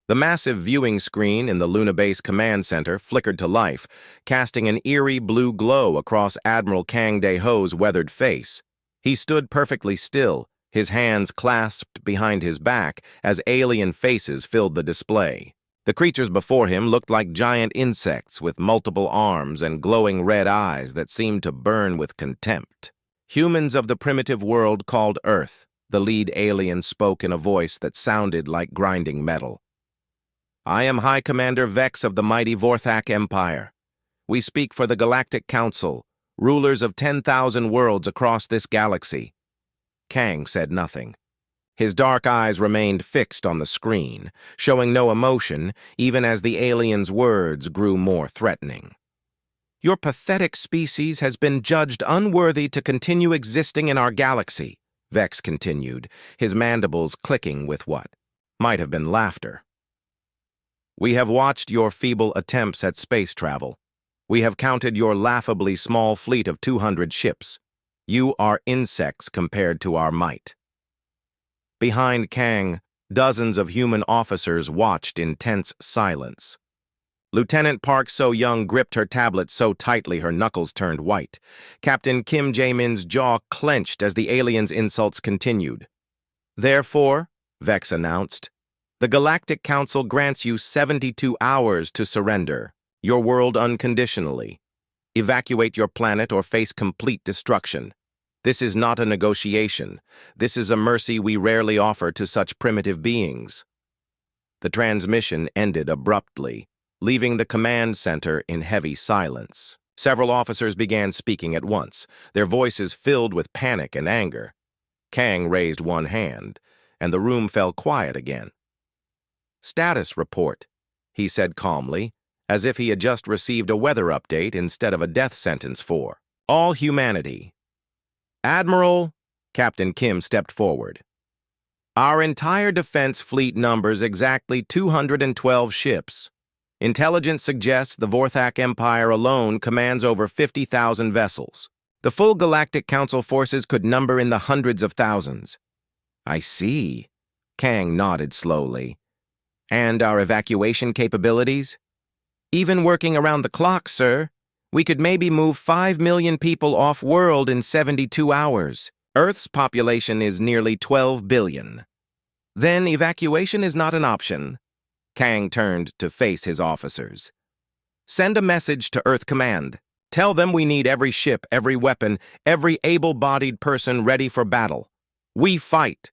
The massive viewing screen in the Luna Base Command Center flickered to life, casting an eerie blue glow across Admiral Kang De-ho's weathered face. He stood perfectly still, his hands clasped behind his back as alien faces filled the display. The creatures before him looked like giant insects with multiple arms and glowing red eyes that seemed to burn with contempt. Humans of the primitive world called Earth, the lead alien spoke in a voice that sounded like grinding metal. I am High Commander Vex of the mighty Vorthak Empire. We speak for the Galactic Council, rulers of 10,000 worlds across this galaxy. Kang said nothing. His dark eyes remained fixed on the screen, showing no emotion even as the alien's words grew more threatening. Your pathetic species has been judged unworthy to continue existing in our galaxy, Vex continued, his mandibles clicking with what might have been laughter. We have watched your feeble attempts at space travel. We have counted your laughably small fleet of 200 ships. You are insects compared to our might. Behind Kang, dozens of human officers watched in tense silence. Lieutenant Park So-young gripped her tablet so tightly her knuckles turned white. Captain Kim Jae-min's jaw clenched as the alien's insults continued. Therefore, Vex announced, the Galactic Council grants you 72 hours to surrender your world unconditionally. Evacuate your planet or face complete destruction. This is not a negotiation. This is a mercy we rarely offer to such primitive beings. The transmission ended abruptly, leaving the command center in heavy silence. Several officers began speaking at once, their voices filled with panic and anger. Kang raised one hand, and the room fell quiet again. Status report, he said calmly, as if he had just received a weather update instead of a death sentence for all humanity. Admiral, Captain Kim stepped forward. Our entire defense fleet numbers exactly 212 ships. Intelligence suggests the Vorthak Empire alone commands over 50,000 vessels. The full Galactic Council forces could number in the hundreds of thousands. I see. Kang nodded slowly. And our evacuation capabilities? Even working around the clock, sir, we could maybe move 5 million people off-world in 72 hours. Earth's population is nearly 12 billion. Then evacuation is not an option. Kang turned to face his officers. Send a message to Earth Command. Tell them we need every ship, every weapon, every able-bodied person ready for battle. We fight.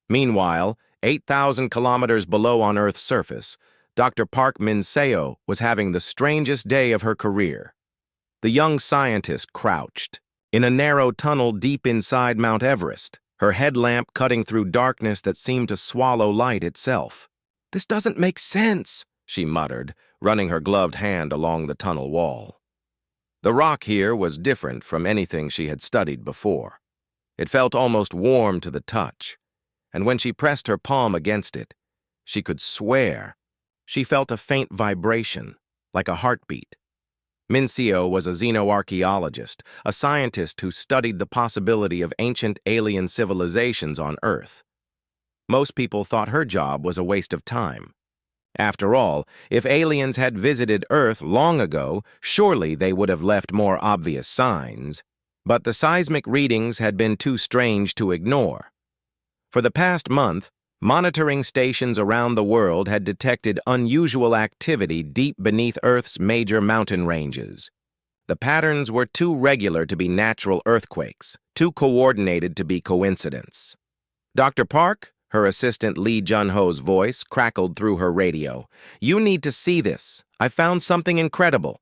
Meanwhile, 8,000 kilometers below on Earth's surface, Dr. Park Min-seo was having the strangest day of her career. The young scientist crouched in a narrow tunnel deep inside Mount Everest, her headlamp cutting through darkness that seemed to swallow light itself. This doesn't make sense, she muttered, running her gloved hand along the tunnel wall. The rock here was different from anything she had studied before. It felt almost warm to the touch, and when she pressed her palm against it, she could swear. She felt a faint vibration, like a heartbeat. Min-seo was a xenoarchaeologist, a scientist who studied the possibility of ancient alien civilizations on Earth. Most people thought her job was a waste of time. After all, if aliens had visited Earth long ago, surely they would have left more obvious signs. But the seismic readings had been too strange to ignore. For the past month, monitoring stations around the world had detected unusual activity deep beneath Earth's major mountain ranges. The patterns were too regular to be natural earthquakes, too coordinated to be coincidence. Dr. Park, her assistant Lee Jun-ho's voice crackled through her radio. You need to see this. I found something incredible.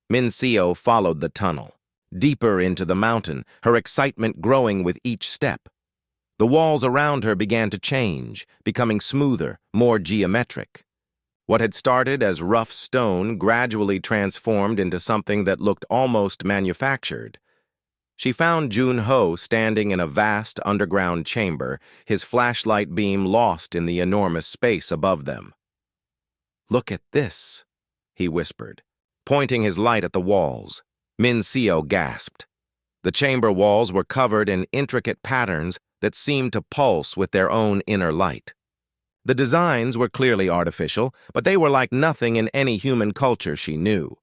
Min-seo followed the tunnel, deeper into the mountain, her excitement growing with each step. The walls around her began to change, becoming smoother, more geometric. What had started as rough stone gradually transformed into something that looked almost manufactured. She found Jun-ho standing in a vast underground chamber, his flashlight beam lost in the enormous space above them. Look at this, he whispered, pointing his light at the walls. Min-seo gasped. The chamber walls were covered in intricate patterns that seemed to pulse with their own inner light. The designs were clearly artificial, but they were like nothing in any human culture she knew.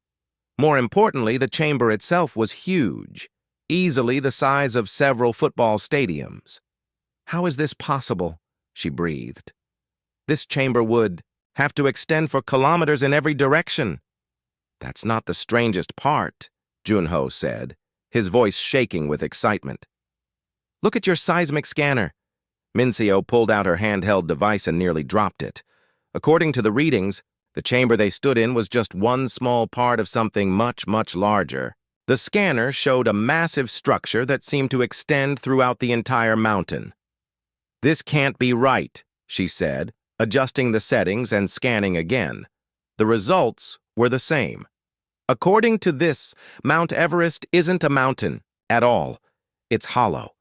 More importantly, the chamber itself was huge, easily the size of several football stadiums. "How is this possible?" she breathed. "This chamber would have to extend for kilometers in every direction." "That's not the strangest part," Junho said, his voice shaking with excitement. "Look at your seismic scanner." Minseo pulled out her handheld device and nearly dropped it. According to the readings, the chamber they stood in was just one small part of something much, much larger. The scanner showed a massive structure that seemed to extend throughout the entire mountain. "This can't be right," she said, adjusting the settings and scanning again. The results were the same. According to this, Mount Everest isn't a mountain at all. It's hollow.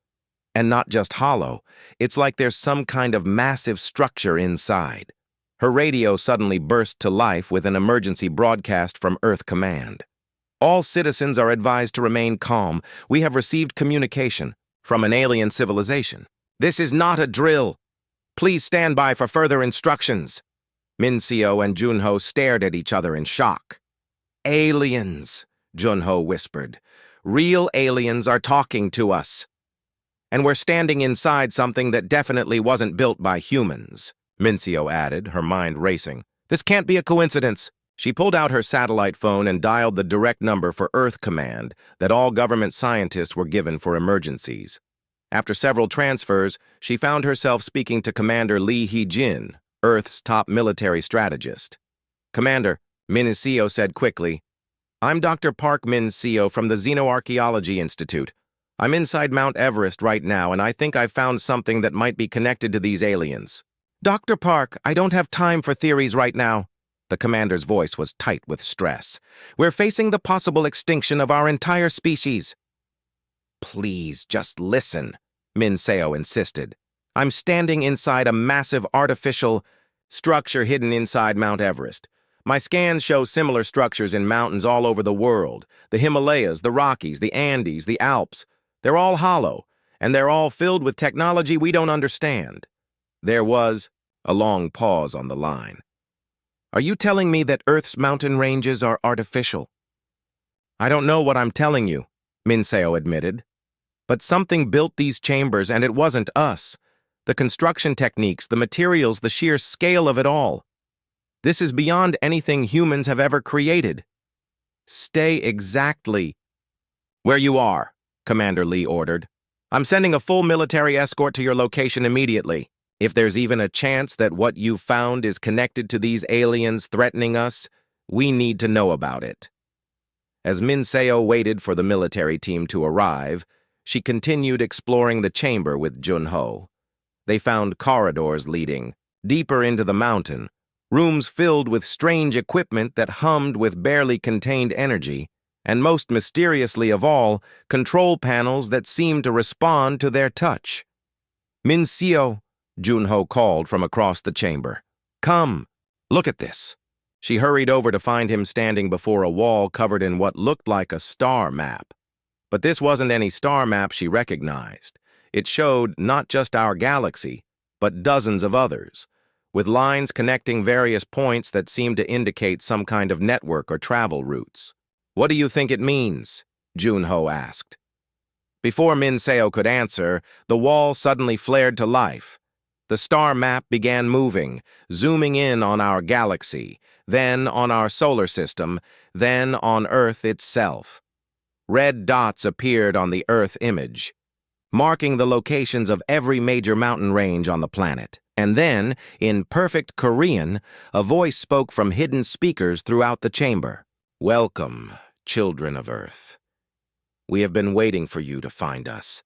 And not just hollow, it's like there's some kind of massive structure inside. Her radio suddenly burst to life with an emergency broadcast from Earth Command. "All citizens are advised to remain calm. We have received communication from an alien civilization. This is not a drill. Please stand by for further instructions." Minseo and Junho stared at each other in shock. "Aliens," Junho whispered. "Real aliens are talking to us. And we're standing inside something that definitely wasn't built by humans," Minseo added, her mind racing. "This can't be a coincidence." She pulled out her satellite phone and dialed the direct number for Earth Command that all government scientists were given for emergencies. After several transfers, she found herself speaking to Commander Lee Hee-jin, Earth's top military strategist. "Commander," Minseo said quickly, "I'm Dr. Park Minseo from the Xenoarchaeology Institute. I'm inside Mount Everest right now, and I think I've found something that might be connected to these aliens." "Dr. Park, I don't have time for theories right now." The commander's voice was tight with stress. "We're facing the possible extinction of our entire species." "Please, just listen," Minseo insisted. "I'm standing inside a massive artificial structure hidden inside Mount Everest. My scans show similar structures in mountains all over the world. The Himalayas, the Rockies, the Andes, the Alps. They're all hollow, and they're all filled with technology we don't understand." There was a long pause on the line. "Are you telling me that Earth's mountain ranges are artificial?" "I don't know what I'm telling you," Minseo admitted. "But something built these chambers, and it wasn't us. The construction techniques, the materials, the sheer scale of it all. This is beyond anything humans have ever created." "Stay exactly where you are," Commander Lee ordered. "I'm sending a full military escort to your location immediately. If there's even a chance that what you've found is connected to these aliens threatening us, we need to know about it." As Minseo waited for the military team to arrive, she continued exploring the chamber with Junho. They found corridors leading deeper into the mountain, rooms filled with strange equipment that hummed with barely contained energy, and most mysteriously of all, control panels that seemed to respond to their touch. "Minseo," Junho called from across the chamber. "Come, look at this." She hurried over to find him standing before a wall covered in what looked like a star map. But this wasn't any star map she recognized. It showed not just our galaxy, but dozens of others, with lines connecting various points that seemed to indicate some kind of network or travel routes. "What do you think it means?" Junho asked. Before Minseo could answer, the wall suddenly flared to life. The star map began moving, zooming in on our galaxy, then on our solar system, then on Earth itself. Red dots appeared on the Earth image, marking the locations of every major mountain range on the planet. And then, in perfect Korean, a voice spoke from hidden speakers throughout the chamber. "Welcome, children of Earth. We have been waiting for you to find us."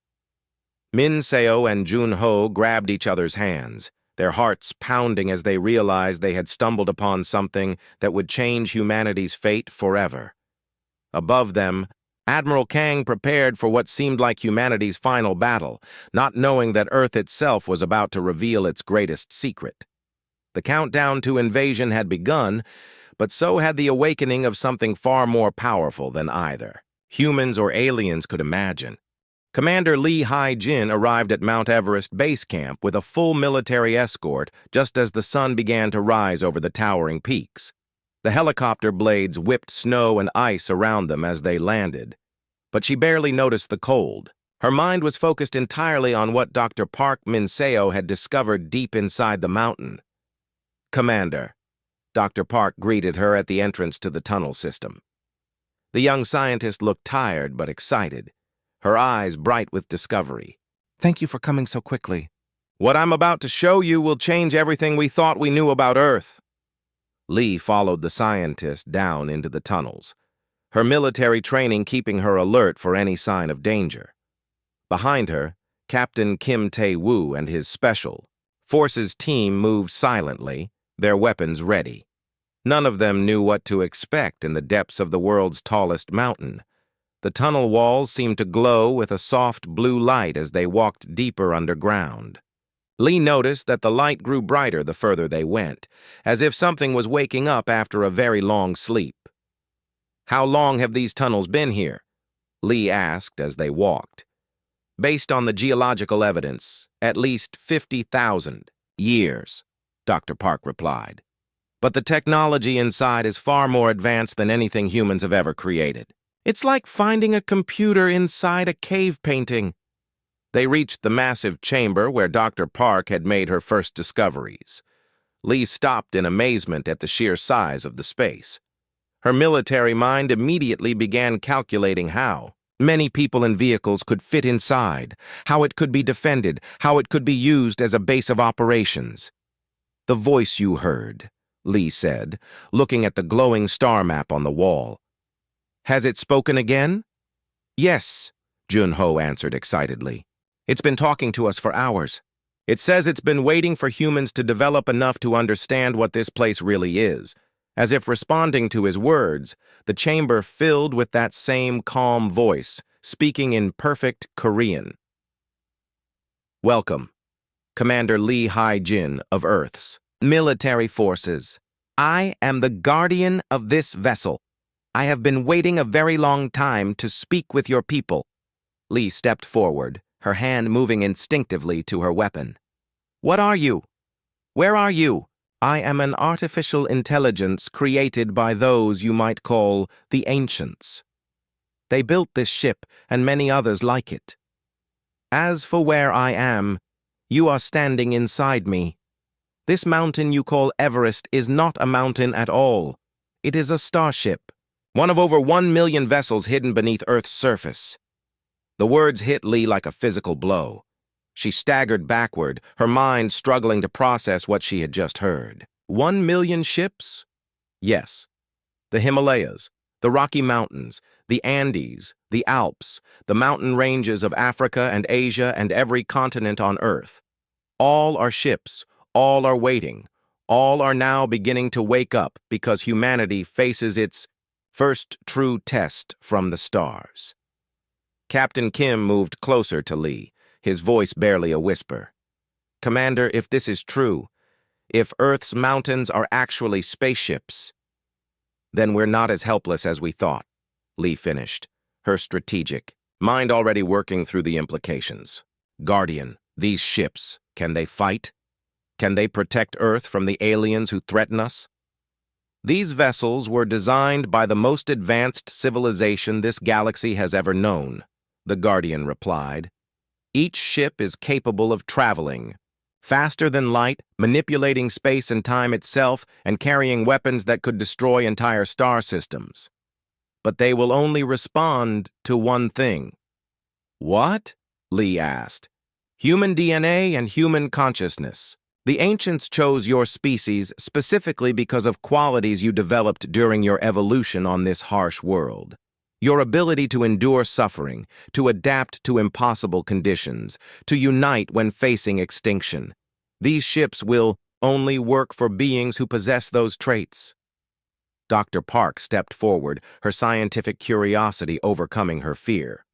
Minseo and Junho grabbed each other's hands, their hearts pounding as they realized they had stumbled upon something that would change humanity's fate forever. Above them, Admiral Kang prepared for what seemed like humanity's final battle, not knowing that Earth itself was about to reveal its greatest secret. The countdown to invasion had begun, but so had the awakening of something far more powerful than either humans or aliens could imagine. Commander Lee Hai-jin arrived at Mount Everest base camp with a full military escort just as the sun began to rise over the towering peaks. The helicopter blades whipped snow and ice around them as they landed, but she barely noticed the cold. Her mind was focused entirely on what Dr. Park Min-seo had discovered deep inside the mountain. "Commander," Dr. Park greeted her at the entrance to the tunnel system. The young scientist looked tired but excited, her eyes bright with discovery. "Thank you for coming so quickly. What I'm about to show you will change everything we thought we knew about Earth." Lee followed the scientist down into the tunnels, her military training keeping her alert for any sign of danger. Behind her, Captain Kim Tae-woo and his Special Forces team moved silently, their weapons ready. None of them knew what to expect in the depths of the world's tallest mountain. The tunnel walls seemed to glow with a soft blue light as they walked deeper underground. Lee noticed that the light grew brighter the further they went, as if something was waking up after a very long sleep. "How long have these tunnels been here?" Lee asked as they walked. "Based on the geological evidence, at least 50,000 years," Dr. Park replied. "But the technology inside is far more advanced than anything humans have ever created. It's like finding a computer inside a cave painting." They reached the massive chamber where Dr. Park had made her first discoveries. Lee stopped in amazement at the sheer size of the space. Her military mind immediately began calculating how many people and vehicles could fit inside, how it could be defended, how it could be used as a base of operations. "The voice you heard," Lee said, looking at the glowing star map on the wall. "Has it spoken again?" "Yes," Jun-ho answered excitedly. "It's been talking to us for hours. It says it's been waiting for humans to develop enough to understand what this place really is." As if responding to his words, the chamber filled with that same calm voice, speaking in perfect Korean. "Welcome, Commander Lee Hai-jin of Earth's military forces. I am the guardian of this vessel. I have been waiting a very long time to speak with your people." Lee stepped forward, her hand moving instinctively to her weapon. "What are you? Where are you?" "I am an artificial intelligence created by those you might call the ancients. They built this ship and many others like it. As for where I am, you are standing inside me. This mountain you call Everest is not a mountain at all. It is a starship, one of over 1 million vessels hidden beneath Earth's surface." The words hit Lee like a physical blow. She staggered backward, her mind struggling to process what she had just heard. 1 million ships? Yes. The Himalayas, the Rocky Mountains, the Andes, the Alps, the mountain ranges of Africa and Asia and every continent on Earth. All are ships, all are waiting, all are now beginning to wake up because humanity faces its first true test from the stars. Captain Kim moved closer to Lee, his voice barely a whisper. "Commander, if this is true, if Earth's mountains are actually spaceships, then we're not as helpless as we thought," Lee finished, her strategic mind already working through the implications. "Guardian, these ships, can they fight? Can they protect Earth from the aliens who threaten us?" "These vessels were designed by the most advanced civilization this galaxy has ever known," the Guardian replied. "Each ship is capable of traveling faster than light, manipulating space and time itself, and carrying weapons that could destroy entire star systems. But they will only respond to one thing." "What?" Lee asked. "Human DNA and human consciousness. The ancients chose your species specifically because of qualities you developed during your evolution on this harsh world. Your ability to endure suffering, to adapt to impossible conditions, to unite when facing extinction. These ships will only work for beings who possess those traits." Dr. Park stepped forward, her scientific curiosity overcoming her fear.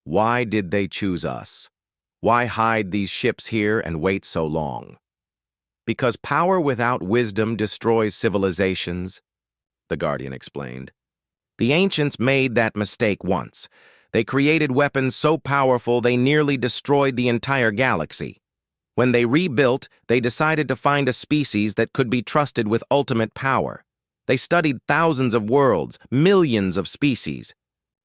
"Why did they choose us? Why hide these ships here and wait so long?" "Because power without wisdom destroys civilizations," the Guardian explained. "The ancients made that mistake once. They created weapons so powerful they nearly destroyed the entire galaxy. When they rebuilt, they decided to find a species that could be trusted with ultimate power. They studied thousands of worlds, millions of species.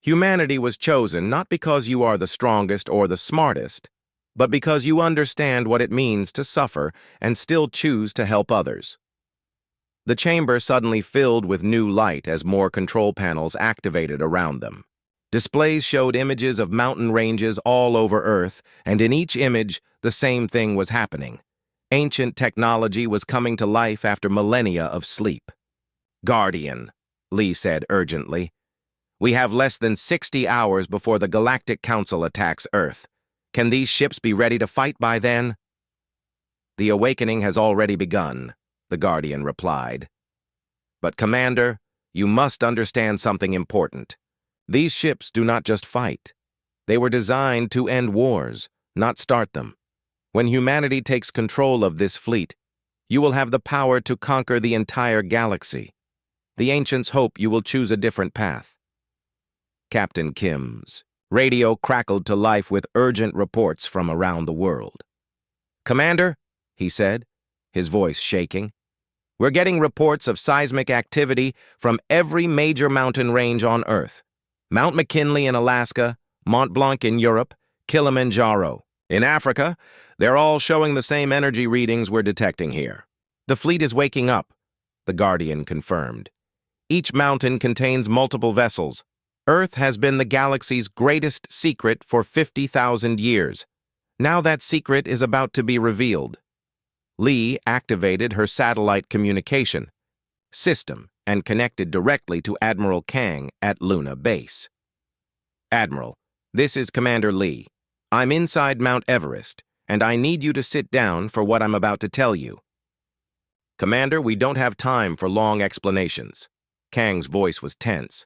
Humanity was chosen not because you are the strongest or the smartest, but because you understand what it means to suffer and still choose to help others. The chamber suddenly filled with new light as more control panels activated around them. Displays showed images of mountain ranges all over Earth, and in each image, the same thing was happening. Ancient technology was coming to life after millennia of sleep. "Guardian," Lee said urgently. "We have less than 60 hours before the Galactic Council attacks Earth. Can these ships be ready to fight by then?" "The awakening has already begun," the Guardian replied. "But, Commander, you must understand something important. These ships do not just fight. They were designed to end wars, not start them. When humanity takes control of this fleet, you will have the power to conquer the entire galaxy. The ancients hope you will choose a different path." Captain Kim's radio crackled to life with urgent reports from around the world. "Commander," he said, his voice shaking, "we're getting reports of seismic activity from every major mountain range on Earth. Mount McKinley in Alaska, Mont Blanc in Europe, Kilimanjaro. In Africa, they're all showing the same energy readings we're detecting here. The fleet is waking up," the Guardian confirmed. "Each mountain contains multiple vessels. Earth has been the galaxy's greatest secret for 50,000 years. Now that secret is about to be revealed." Lee activated her satellite communication system and connected directly to Admiral Kang at Luna Base. "Admiral, this is Commander Lee. I'm inside Mount Everest, and I need you to sit down for what I'm about to tell you." "Commander, we don't have time for long explanations." Kang's voice was tense.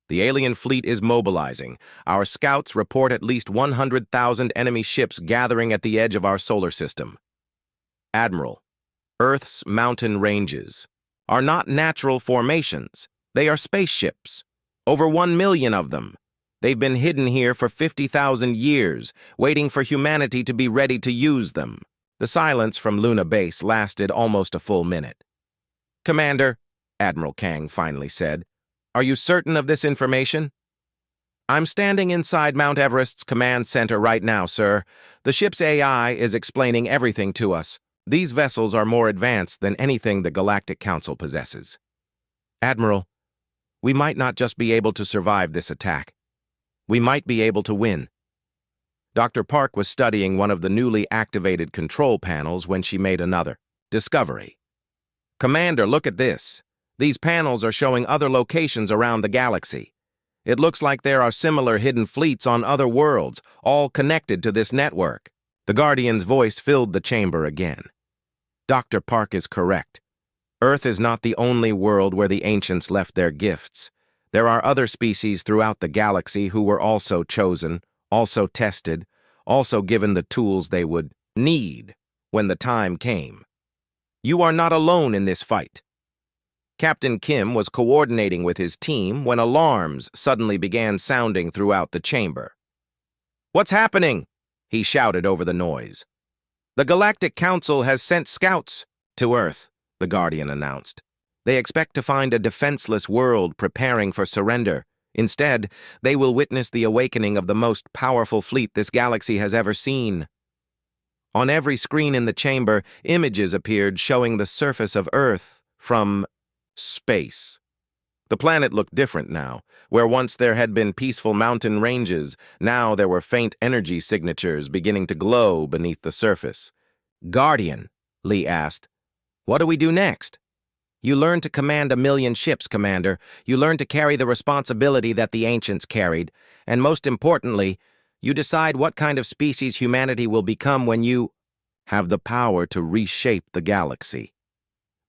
"The alien fleet is mobilizing. Our scouts report at least 100,000 enemy ships gathering at the edge of our solar system." "Admiral, Earth's mountain ranges are not natural formations. They are spaceships. Over 1 million of them. They've been hidden here for 50,000 years, waiting for humanity to be ready to use them." The silence from Luna Base lasted almost a full minute. "Commander," Admiral Kang finally said, "are you certain of this information?" "I'm standing inside Mount Everest's command center right now, sir. The ship's AI is explaining everything to us. These vessels are more advanced than anything the Galactic Council possesses." "Admiral, we might not just be able to survive this attack. We might be able to win." Dr. Park was studying one of the newly activated control panels when she made another discovery. "Commander, look at this. These panels are showing other locations around the galaxy. It looks like there are similar hidden fleets on other worlds, all connected to this network." The Guardian's voice filled the chamber again. "Dr. Park is correct. Earth is not the only world where the ancients left their gifts. There are other species throughout the galaxy who were also chosen, also tested, also given the tools they would need when the time came. You are not alone in this fight." Captain Kim was coordinating with his team when alarms suddenly began sounding throughout the chamber. "What's happening?" he shouted over the noise. "The Galactic Council has sent scouts to Earth," the Guardian announced. "They expect to find a defenseless world preparing for surrender. Instead, they will witness the awakening of the most powerful fleet this galaxy has ever seen." On every screen in the chamber, images appeared showing the surface of Earth from space. The planet looked different now. Where once there had been peaceful mountain ranges, now there were faint energy signatures beginning to glow beneath the surface. "Guardian," Lee asked, "what do we do next?" "You learn to command 1 million ships, Commander. You learn to carry the responsibility that the ancients carried. And most importantly, you decide what kind of species humanity will become when you have the power to reshape the galaxy."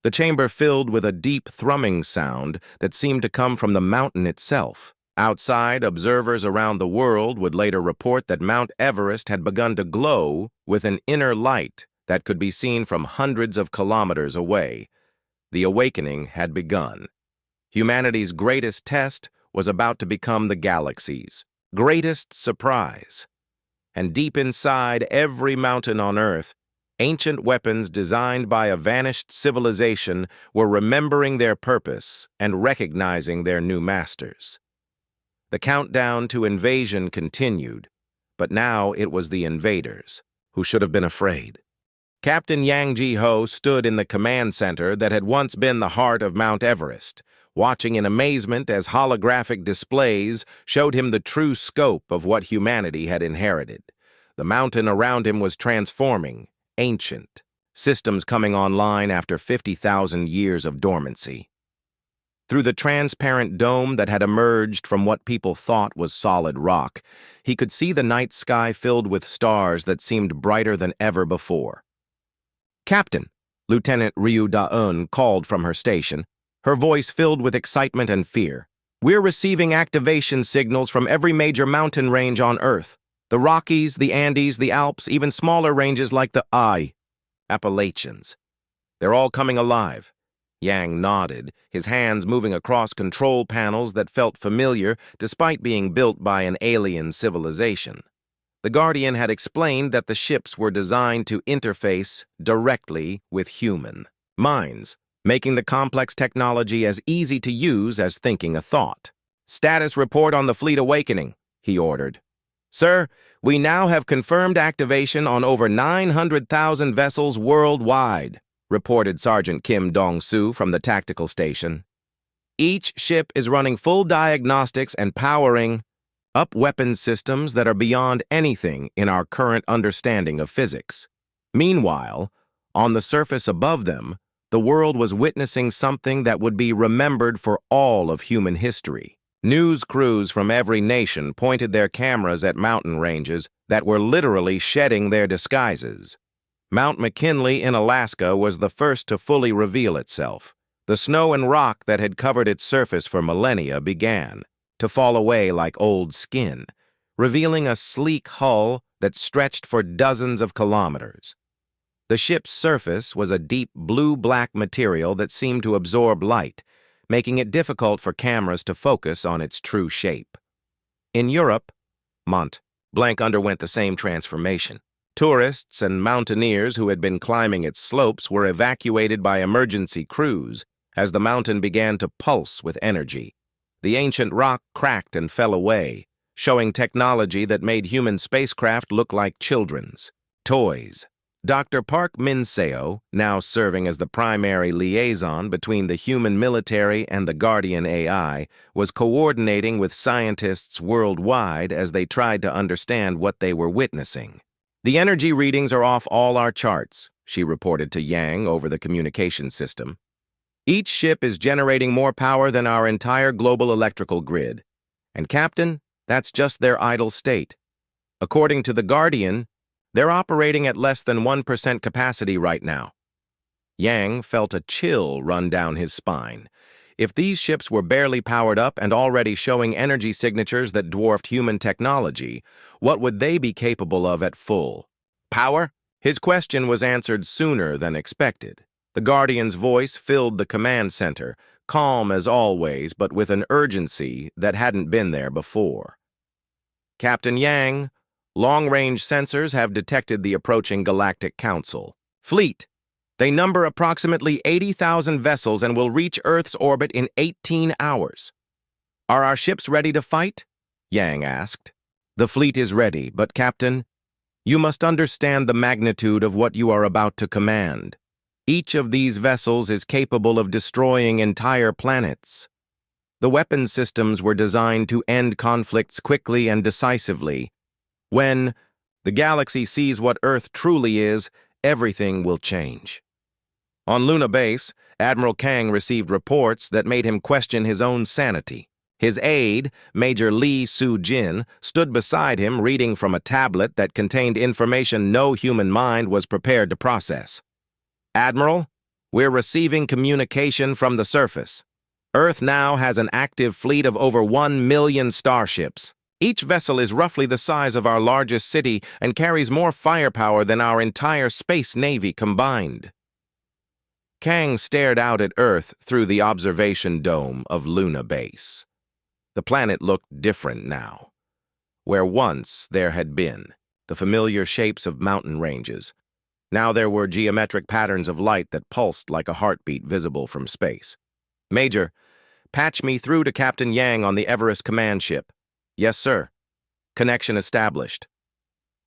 The chamber filled with a deep thrumming sound that seemed to come from the mountain itself. Outside, observers around the world would later report that Mount Everest had begun to glow with an inner light that could be seen from hundreds of kilometers away. The awakening had begun. Humanity's greatest test was about to become the galaxy's. greatest surprise. And deep inside every mountain on Earth, ancient weapons designed by a vanished civilization were remembering their purpose and recognizing their new masters. The countdown to invasion continued, but now it was the invaders who should have been afraid. Captain Yang Ji-ho stood in the command center that had once been the heart of Mount Everest, watching in amazement as holographic displays showed him the true scope of what humanity had inherited. The mountain around him was transforming, ancient, systems coming online after 50,000 years of dormancy. Through the transparent dome that had emerged from what people thought was solid rock, he could see the night sky filled with stars that seemed brighter than ever before. "Captain," Lieutenant Ryu Da-eun called from her station, her voice filled with excitement and fear. "We're receiving activation signals from every major mountain range on Earth. The Rockies, the Andes, the Alps, even smaller ranges like the Appalachians. They're all coming alive." Yang nodded, his hands moving across control panels that felt familiar despite being built by an alien civilization. The Guardian had explained that the ships were designed to interface directly with human minds, making the complex technology as easy to use as thinking a thought. "Status report on the fleet awakening," he ordered. "Sir, we now have confirmed activation on over 900,000 vessels worldwide," reported Sergeant Kim Dong-soo from the tactical station. "Each ship is running full diagnostics and powering up weapons systems that are beyond anything in our current understanding of physics." Meanwhile, on the surface above them, the world was witnessing something that would be remembered for all of human history. News crews from every nation pointed their cameras at mountain ranges that were literally shedding their disguises. Mount McKinley in Alaska was the first to fully reveal itself. The snow and rock that had covered its surface for millennia began to fall away like old skin, revealing a sleek hull that stretched for dozens of kilometers. The ship's surface was a deep blue-black material that seemed to absorb light, making it difficult for cameras to focus on its true shape. In Europe, Mont Blanc underwent the same transformation. Tourists and mountaineers who had been climbing its slopes were evacuated by emergency crews as the mountain began to pulse with energy. The ancient rock cracked and fell away, showing technology that made human spacecraft look like children's toys. Dr. Park Min-seo, now serving as the primary liaison between the human military and the Guardian AI, was coordinating with scientists worldwide as they tried to understand what they were witnessing. "The energy readings are off all our charts," she reported to Yang over the communication system. "Each ship is generating more power than our entire global electrical grid. And Captain, that's just their idle state. According to the Guardian, they're operating at less than 1% capacity right now." Yang felt a chill run down his spine. If these ships were barely powered up and already showing energy signatures that dwarfed human technology, what would they be capable of at full power? His question was answered sooner than expected. The Guardian's voice filled the command center, calm as always, but with an urgency that hadn't been there before. "Captain Yang, long-range sensors have detected the approaching Galactic Council fleet. They number approximately 80,000 vessels and will reach Earth's orbit in 18 hours. Are our ships ready to fight?" Yang asked. "The fleet is ready, but Captain, you must understand the magnitude of what you are about to command. Each of these vessels is capable of destroying entire planets. The weapon systems were designed to end conflicts quickly and decisively. When the galaxy sees what Earth truly is, everything will change." On Luna Base, Admiral Kang received reports that made him question his own sanity. His aide, Major Lee Soo-jin, stood beside him reading from a tablet that contained information no human mind was prepared to process. "Admiral, we're receiving communication from the surface. Earth now has an active fleet of over 1 million starships. Each vessel is roughly the size of our largest city and carries more firepower than our entire space navy combined." Kang stared out at Earth through the observation dome of Luna Base. The planet looked different now. where once there had been, the familiar shapes of mountain ranges. Now there were geometric patterns of light that pulsed like a heartbeat visible from space. Major, patch me through to Captain Yang on the Everest command ship. Yes, sir. Connection established.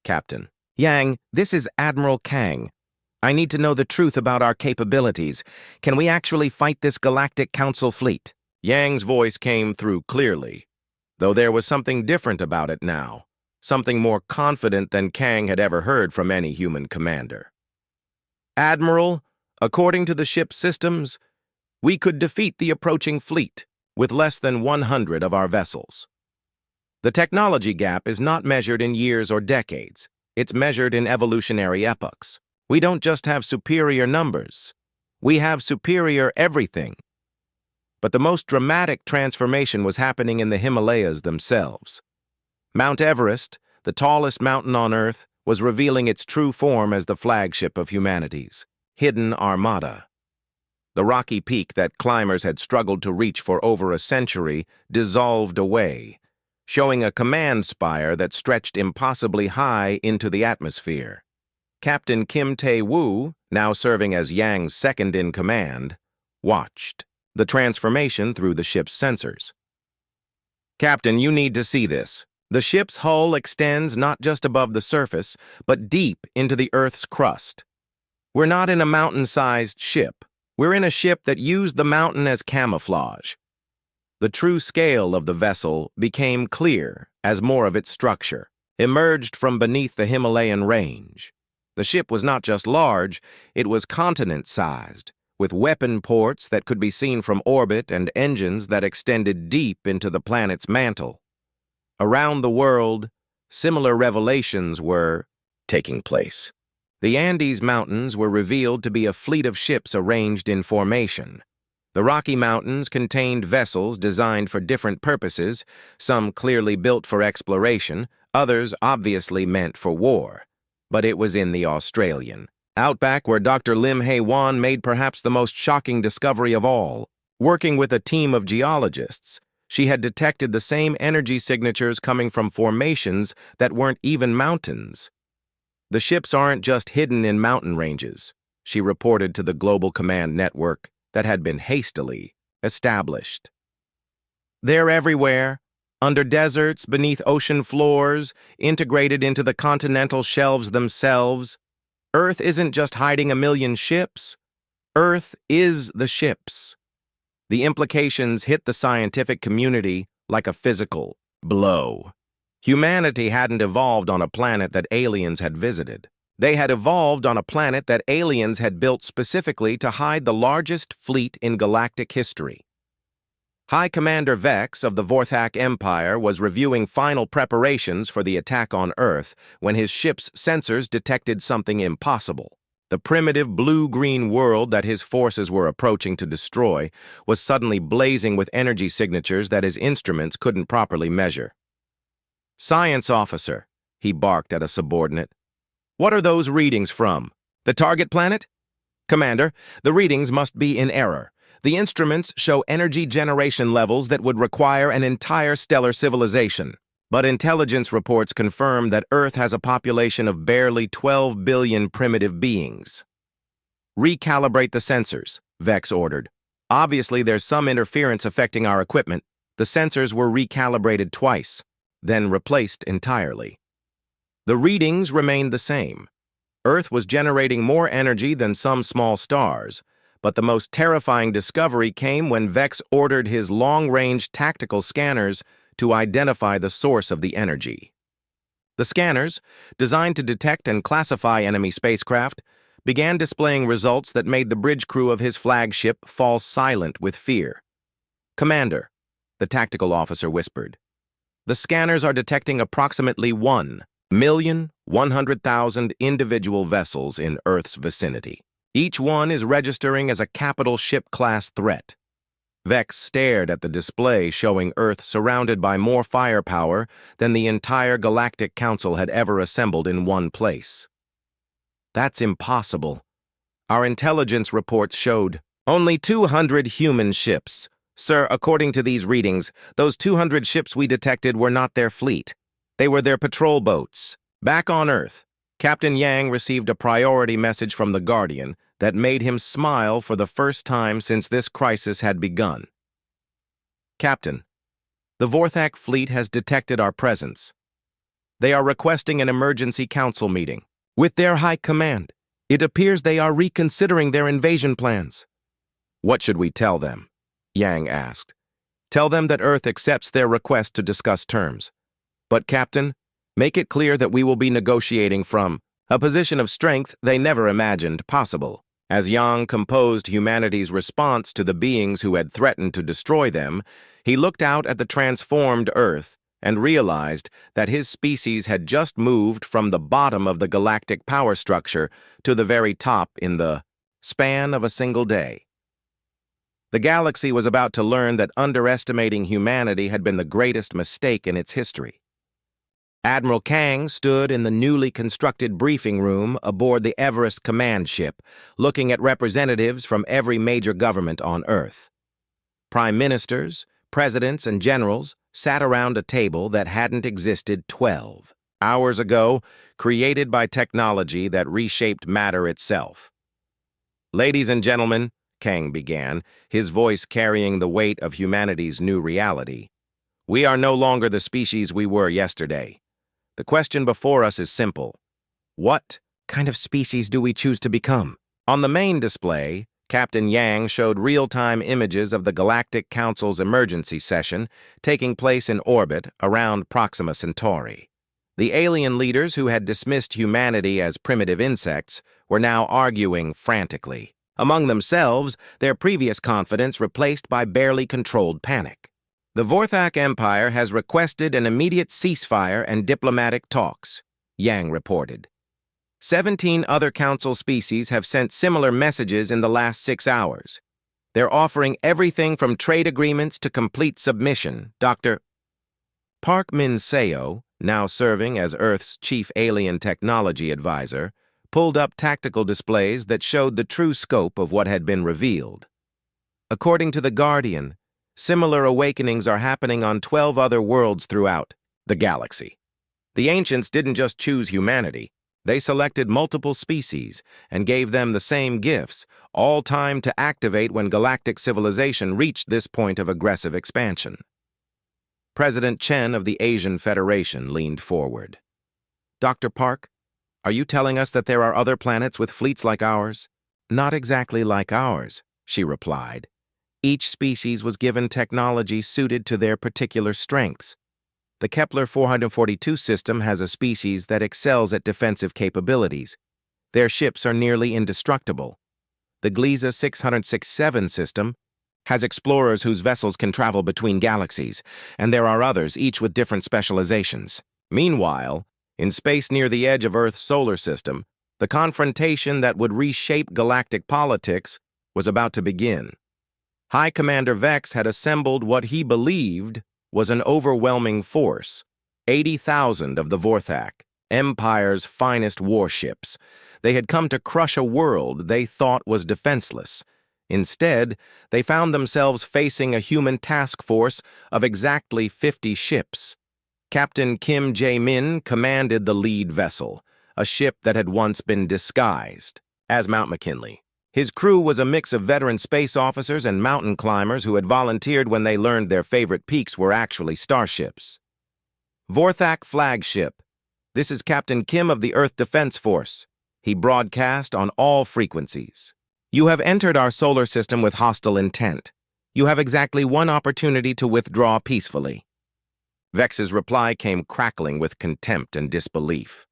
Captain. Yang, this is Admiral Kang. I need to know the truth about our capabilities. Can we actually fight this Galactic Council fleet? Yang's voice came through clearly, though there was something different about it now, something more confident than Kang had ever heard from any human commander. Admiral, according to the ship's systems, we could defeat the approaching fleet with less than 100 of our vessels. The technology gap is not measured in years or decades. It's measured in evolutionary epochs. We don't just have superior numbers. We have superior everything. But the most dramatic transformation was happening in the Himalayas themselves. Mount Everest, the tallest mountain on Earth, was revealing its true form as the flagship of humanity's hidden armada. The rocky peak that climbers had struggled to reach for over a century dissolved away, showing a command spire that stretched impossibly high into the atmosphere. Captain Kim Tae-woo, now serving as Yang's second-in-command, watched the transformation through the ship's sensors. Captain, you need to see this. The ship's hull extends not just above the surface, but deep into the Earth's crust. We're not in a mountain-sized ship. We're in a ship that used the mountain as camouflage. The true scale of the vessel became clear as more of its structure emerged from beneath the Himalayan range. The ship was not just large, it was continent-sized, with weapon ports that could be seen from orbit and engines that extended deep into the planet's mantle. Around the world, similar revelations were taking place. The Andes Mountains were revealed to be a fleet of ships arranged in formation. The Rocky Mountains contained vessels designed for different purposes, some clearly built for exploration, others obviously meant for war. But it was in the Australian outback where Dr. Lim Hae-won made perhaps the most shocking discovery of all. Working with a team of geologists, she had detected the same energy signatures coming from formations that weren't even mountains. The ships aren't just hidden in mountain ranges, she reported to the Global Command Network that had been hastily established. They're everywhere, under deserts, beneath ocean floors, integrated into the continental shelves themselves. Earth isn't just hiding a million ships. Earth is the ships. The implications hit the scientific community like a physical blow. Humanity hadn't evolved on a planet that aliens had visited. They had evolved on a planet that aliens had built specifically to hide the largest fleet in galactic history. High Commander Vex of the Vorthak Empire was reviewing final preparations for the attack on Earth when his ship's sensors detected something impossible. The primitive blue-green world that his forces were approaching to destroy was suddenly blazing with energy signatures that his instruments couldn't properly measure. "Science officer," he barked at a subordinate. "What are those readings from? The target planet?" "Commander, the readings must be in error. The instruments show energy generation levels that would require an entire stellar civilization. But intelligence reports confirm that Earth has a population of barely 12 billion primitive beings." "Recalibrate the sensors," Vex ordered. "Obviously, there's some interference affecting our equipment." The sensors were recalibrated twice, then replaced entirely. The readings remained the same. Earth was generating more energy than some small stars, but the most terrifying discovery came when Vex ordered his long-range tactical scanners to identify the source of the energy. The scanners, designed to detect and classify enemy spacecraft, began displaying results that made the bridge crew of his flagship fall silent with fear. "Commander," the tactical officer whispered, "the scanners are detecting approximately 1,100,000 individual vessels in Earth's vicinity. Each one is registering as a capital ship-class threat." Vex stared at the display showing Earth surrounded by more firepower than the entire Galactic Council had ever assembled in one place. "That's impossible. Our intelligence reports showed only 200 human ships. Sir, according to these readings, those 200 ships we detected were not their fleet. They were their patrol boats. Back on Earth, Captain Yang received a priority message from the Guardian that made him smile for the first time since this crisis had begun. Captain, the Vorthak fleet has detected our presence. They are requesting an emergency council meeting. With their high command, it appears they are reconsidering their invasion plans. What should we tell them? Yang asked. Tell them that Earth accepts their request to discuss terms. But, Captain, make it clear that we will be negotiating from a position of strength they never imagined possible. As Yang composed humanity's response to the beings who had threatened to destroy them, he looked out at the transformed Earth and realized that his species had just moved from the bottom of the galactic power structure to the very top in the span of a single day. The galaxy was about to learn that underestimating humanity had been the greatest mistake in its history. Admiral Kang stood in the newly constructed briefing room aboard the Everest command ship, looking at representatives from every major government on Earth. Prime ministers, presidents, and generals sat around a table that hadn't existed 12 hours ago, created by technology that reshaped matter itself. Ladies and gentlemen, Kang began, his voice carrying the weight of humanity's new reality. We are no longer the species we were yesterday. The question before us is simple. What kind of species do we choose to become? On the main display, Captain Yang showed real-time images of the Galactic Council's emergency session taking place in orbit around Proxima Centauri. The alien leaders who had dismissed humanity as primitive insects were now arguing frantically. Among themselves, their previous confidence replaced by barely controlled panic. The Vorthak Empire has requested an immediate ceasefire and diplomatic talks, Yang reported. 17 other council species have sent similar messages in the last 6 hours. They're offering everything from trade agreements to complete submission, Dr. Park Min-seo, now serving as Earth's chief alien technology advisor, pulled up tactical displays that showed the true scope of what had been revealed. According to The Guardian, similar awakenings are happening on 12 other worlds throughout the galaxy. The ancients didn't just choose humanity. They selected multiple species and gave them the same gifts, all timed to activate when galactic civilization reached this point of aggressive expansion. President Chen of the Asian Federation leaned forward. Dr. Park, are you telling us that there are other planets with fleets like ours? Not exactly like ours, she replied. Each species was given technology suited to their particular strengths. The Kepler 442 system has a species that excels at defensive capabilities. Their ships are nearly indestructible. The Gliese 667 system has explorers whose vessels can travel between galaxies, and there are others, each with different specializations. Meanwhile, in space near the edge of Earth's solar system, the confrontation that would reshape galactic politics was about to begin. High Commander Vex had assembled what he believed was an overwhelming force, 80,000 of the Vorthak, Empire's finest warships. They had come to crush a world they thought was defenseless. Instead, they found themselves facing a human task force of exactly 50 ships. Captain Kim Jae-min commanded the lead vessel, a ship that had once been disguised as Mount McKinley. His crew was a mix of veteran space officers and mountain climbers who had volunteered when they learned their favorite peaks were actually starships. Vorthak flagship. This is Captain Kim of the Earth Defense Force. He broadcast on all frequencies. You have entered our solar system with hostile intent. You have exactly one opportunity to withdraw peacefully. Vex's reply came crackling with contempt and disbelief.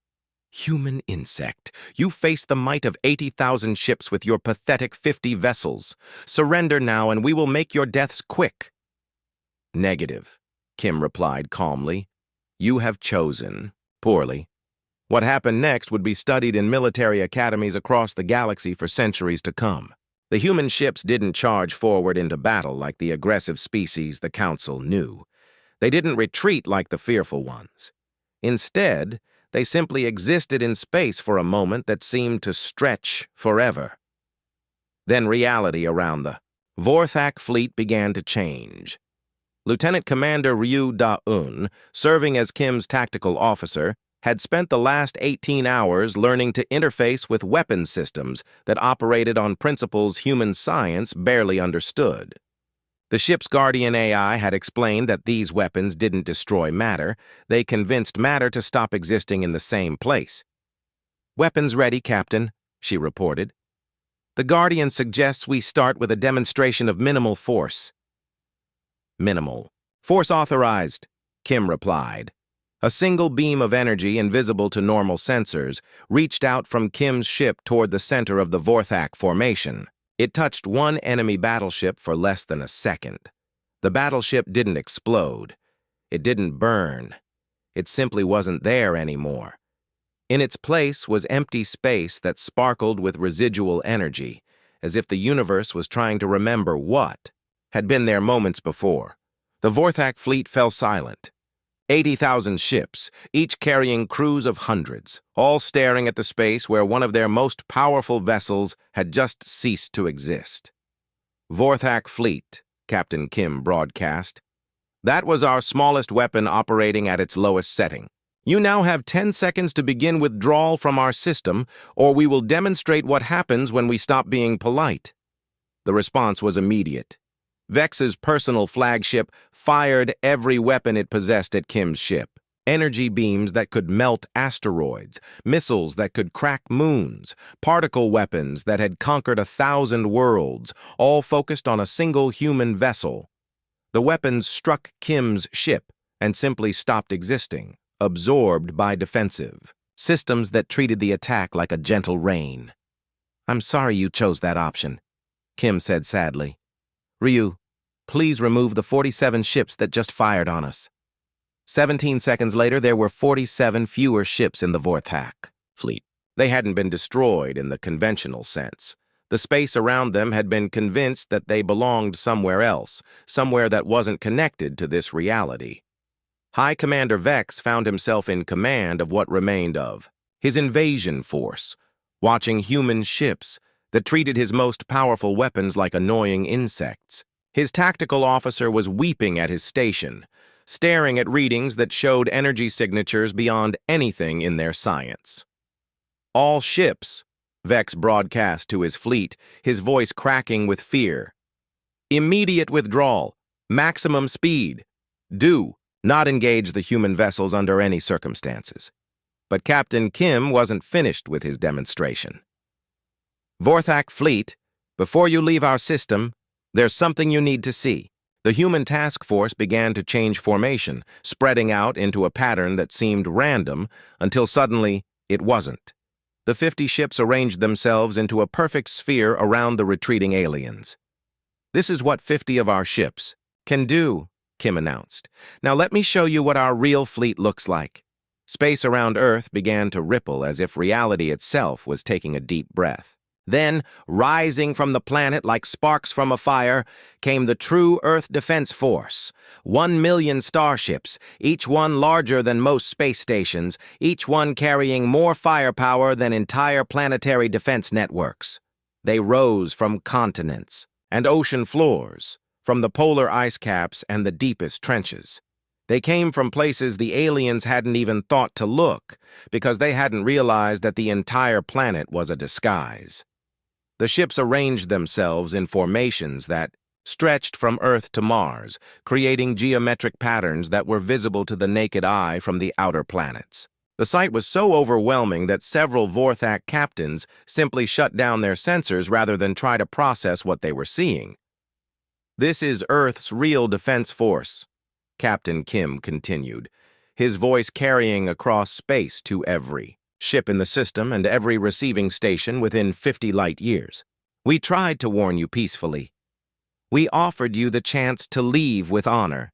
Human insect, you face the might of 80,000 ships with your pathetic 50 vessels. Surrender now and we will make your deaths quick. Negative, Kim replied calmly. You have chosen poorly. What happened next would be studied in military academies across the galaxy for centuries to come. The human ships didn't charge forward into battle like the aggressive species the Council knew. They didn't retreat like the fearful ones. Instead, they simply existed in space for a moment that seemed to stretch forever. Then reality around the Vorthak fleet began to change. Lieutenant Commander Ryu Da-un, serving as Kim's tactical officer, had spent the last 18 hours learning to interface with weapons systems that operated on principles human science barely understood. The ship's Guardian AI had explained that these weapons didn't destroy matter, they convinced matter to stop existing in the same place. "Weapons ready, Captain," she reported. "The Guardian suggests we start with a demonstration of minimal force." "Minimal. Force authorized," Kim replied. A single beam of energy, invisible to normal sensors, reached out from Kim's ship toward the center of the Vorthak formation. It touched one enemy battleship for less than a second. The battleship didn't explode. It didn't burn. It simply wasn't there anymore. In its place was empty space that sparkled with residual energy, as if the universe was trying to remember what had been there moments before. The Vorthak fleet fell silent. 80,000 ships, each carrying crews of hundreds, all staring at the space where one of their most powerful vessels had just ceased to exist. "Vorthak fleet," Captain Kim broadcast. "That was our smallest weapon operating at its lowest setting. You now have 10 seconds to begin withdrawal from our system, or we will demonstrate what happens when we stop being polite." The response was immediate. Vex's personal flagship fired every weapon it possessed at Kim's ship. Energy beams that could melt asteroids, missiles that could crack moons, particle weapons that had conquered 1,000 worlds, all focused on a single human vessel. The weapons struck Kim's ship and simply stopped existing, absorbed by defensive systems that treated the attack like a gentle rain. "I'm sorry you chose that option," Kim said sadly. "Ryu, please remove the 47 ships that just fired on us." 17 seconds later, there were 47 fewer ships in the Vorthak fleet. They hadn't been destroyed in the conventional sense. The space around them had been convinced that they belonged somewhere else, somewhere that wasn't connected to this reality. High Commander Vex found himself in command of what remained of his invasion force, watching human ships that treated his most powerful weapons like annoying insects. His tactical officer was weeping at his station, staring at readings that showed energy signatures beyond anything in their science. "All ships," Vex broadcast to his fleet, his voice cracking with fear. "Immediate withdrawal. Maximum speed. Do not engage the human vessels under any circumstances." But Captain Kim wasn't finished with his demonstration. "Vorthak fleet, before you leave our system, there's something you need to see." The human task force began to change formation, spreading out into a pattern that seemed random until suddenly it wasn't. The 50 ships arranged themselves into a perfect sphere around the retreating aliens. "This is what 50 of our ships can do," Kim announced. "Now let me show you what our real fleet looks like." Space around Earth began to ripple as if reality itself was taking a deep breath. Then, rising from the planet like sparks from a fire, came the true Earth Defense Force. 1 million starships, each one larger than most space stations, each one carrying more firepower than entire planetary defense networks. They rose from continents and ocean floors, from the polar ice caps and the deepest trenches. They came from places the aliens hadn't even thought to look, because they hadn't realized that the entire planet was a disguise. The ships arranged themselves in formations that stretched from Earth to Mars, creating geometric patterns that were visible to the naked eye from the outer planets. The sight was so overwhelming that several Vorthak captains simply shut down their sensors rather than try to process what they were seeing. "This is Earth's real defense force," Captain Kim continued, his voice carrying across space to every ship in the system and every receiving station within 50 light years. "We tried to warn you peacefully. We offered you the chance to leave with honor.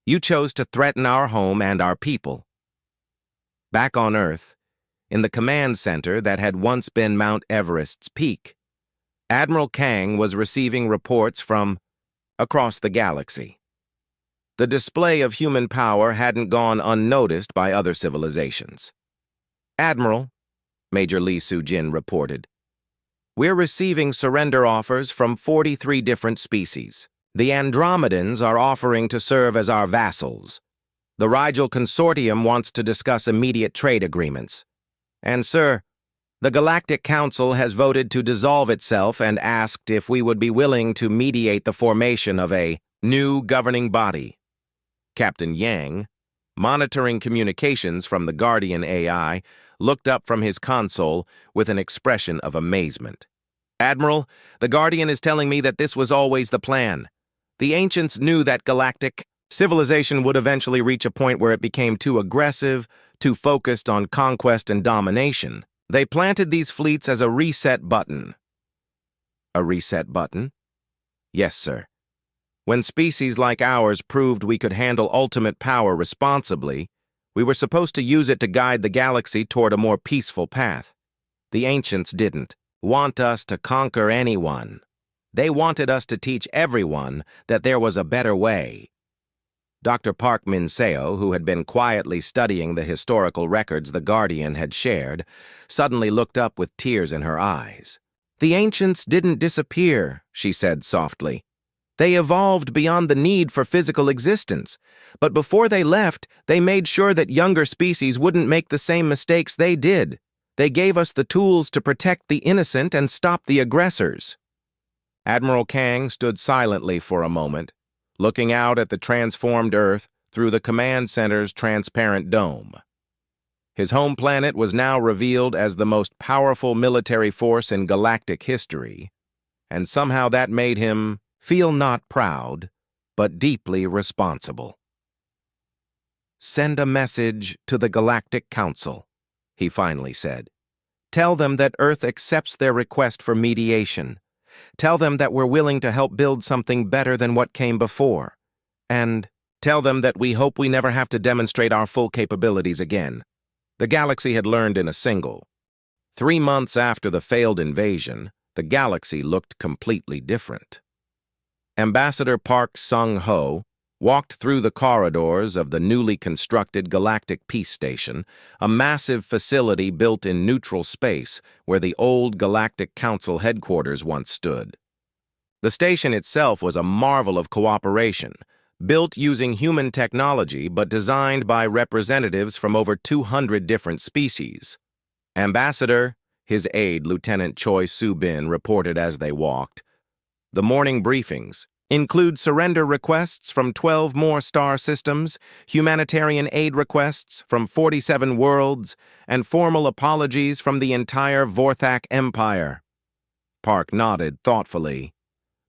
You chose to threaten our home and our people." Back on Earth, in the command center that had once been Mount Everest's peak, Admiral Kang was receiving reports from across the galaxy. The display of human power hadn't gone unnoticed by other civilizations. "Admiral," Major Lee Soo-jin reported, "we're receiving surrender offers from 43 different species. The Andromedans are offering to serve as our vassals. The Rigel Consortium wants to discuss immediate trade agreements. And, sir, the Galactic Council has voted to dissolve itself and asked if we would be willing to mediate the formation of a new governing body. Captain Yang, monitoring communications from the Guardian AI, looked up from his console with an expression of amazement. Admiral, the Guardian is telling me that this was always the plan. The ancients knew that galactic civilization would eventually reach a point where it became too aggressive, too focused on conquest and domination. They planted these fleets as a reset button. A reset button? Yes, sir. When species like ours proved we could handle ultimate power responsibly, we were supposed to use it to guide the galaxy toward a more peaceful path. The ancients didn't want us to conquer anyone. They wanted us to teach everyone that there was a better way. Dr. Park Min-seo, who had been quietly studying the historical records the Guardian had shared, suddenly looked up with tears in her eyes. The ancients didn't disappear, she said softly. They evolved beyond the need for physical existence, but before they left, they made sure that younger species wouldn't make the same mistakes they did. They gave us the tools to protect the innocent and stop the aggressors. Admiral Kang stood silently for a moment, looking out at the transformed Earth through the command center's transparent dome. His home planet was now revealed as the most powerful military force in galactic history, and somehow that made him feel not proud, but deeply responsible. "Send a message to the Galactic Council," he finally said. "Tell them that Earth accepts their request for mediation. Tell them that we're willing to help build something better than what came before. And tell them that we hope we never have to demonstrate our full capabilities again." The galaxy had learned in a single. 3 months after the failed invasion, the galaxy looked completely different. Ambassador Park Sung-ho walked through the corridors of the newly constructed Galactic Peace Station, a massive facility built in neutral space where the old Galactic Council headquarters once stood. The station itself was a marvel of cooperation, built using human technology but designed by representatives from over 200 different species. "Ambassador," his aide, Lieutenant Choi Soo-bin, reported as they walked, "the morning briefings include surrender requests from 12 more star systems, humanitarian aid requests from 47 worlds, and formal apologies from the entire Vorthak Empire." Park nodded thoughtfully.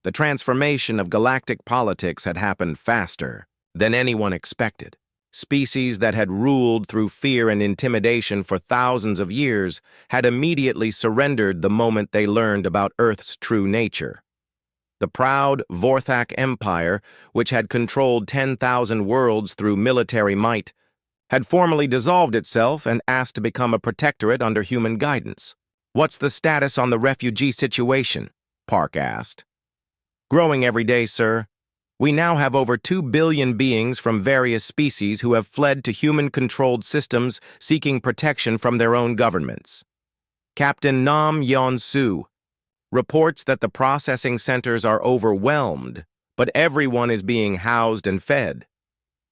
The transformation of galactic politics had happened faster than anyone expected. Species that had ruled through fear and intimidation for thousands of years had immediately surrendered the moment they learned about Earth's true nature. The proud Vorthak Empire, which had controlled 10,000 worlds through military might, had formally dissolved itself and asked to become a protectorate under human guidance. "What's the status on the refugee situation?" Park asked. "Growing every day, sir. We now have over 2 billion beings from various species who have fled to human-controlled systems seeking protection from their own governments. Captain Nam Yeon-soo reports that the processing centers are overwhelmed, but everyone is being housed and fed.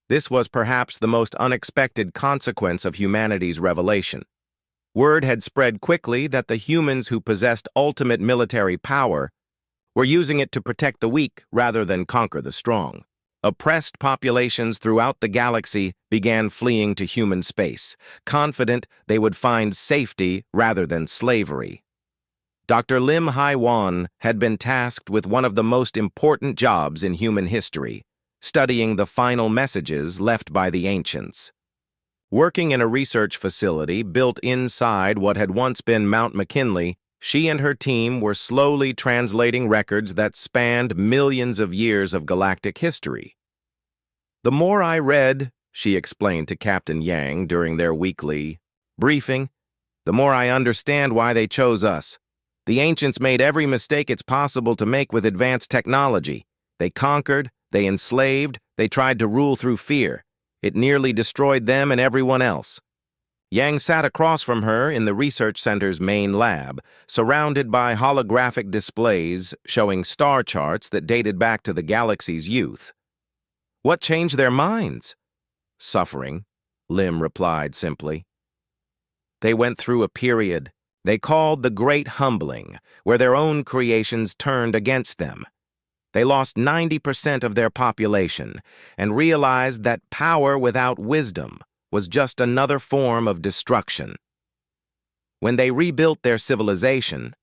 This was perhaps the most unexpected consequence of humanity's revelation. Word had spread quickly that the humans who possessed ultimate military power were using it to protect the weak rather than conquer the strong. Oppressed populations throughout the galaxy began fleeing to human space, confident they would find safety rather than slavery. Dr. Lim Hai-wan had been tasked with one of the most important jobs in human history, studying the final messages left by the ancients. Working in a research facility built inside what had once been Mount McKinley, she and her team were slowly translating records that spanned millions of years of galactic history. "The more I read," she explained to Captain Yang during their weekly briefing, "the more I understand why they chose us. The ancients made every mistake it's possible to make with advanced technology. They conquered, they enslaved, they tried to rule through fear. It nearly destroyed them and everyone else. Yang sat across from her in the research center's main lab, surrounded by holographic displays showing star charts that dated back to the galaxy's youth. What changed their minds? Suffering, Lim replied simply. They went through a period they called the Great Humbling, where their own creations turned against them. They lost 90% of their population and realized that power without wisdom was just another form of destruction. When they rebuilt their civilization,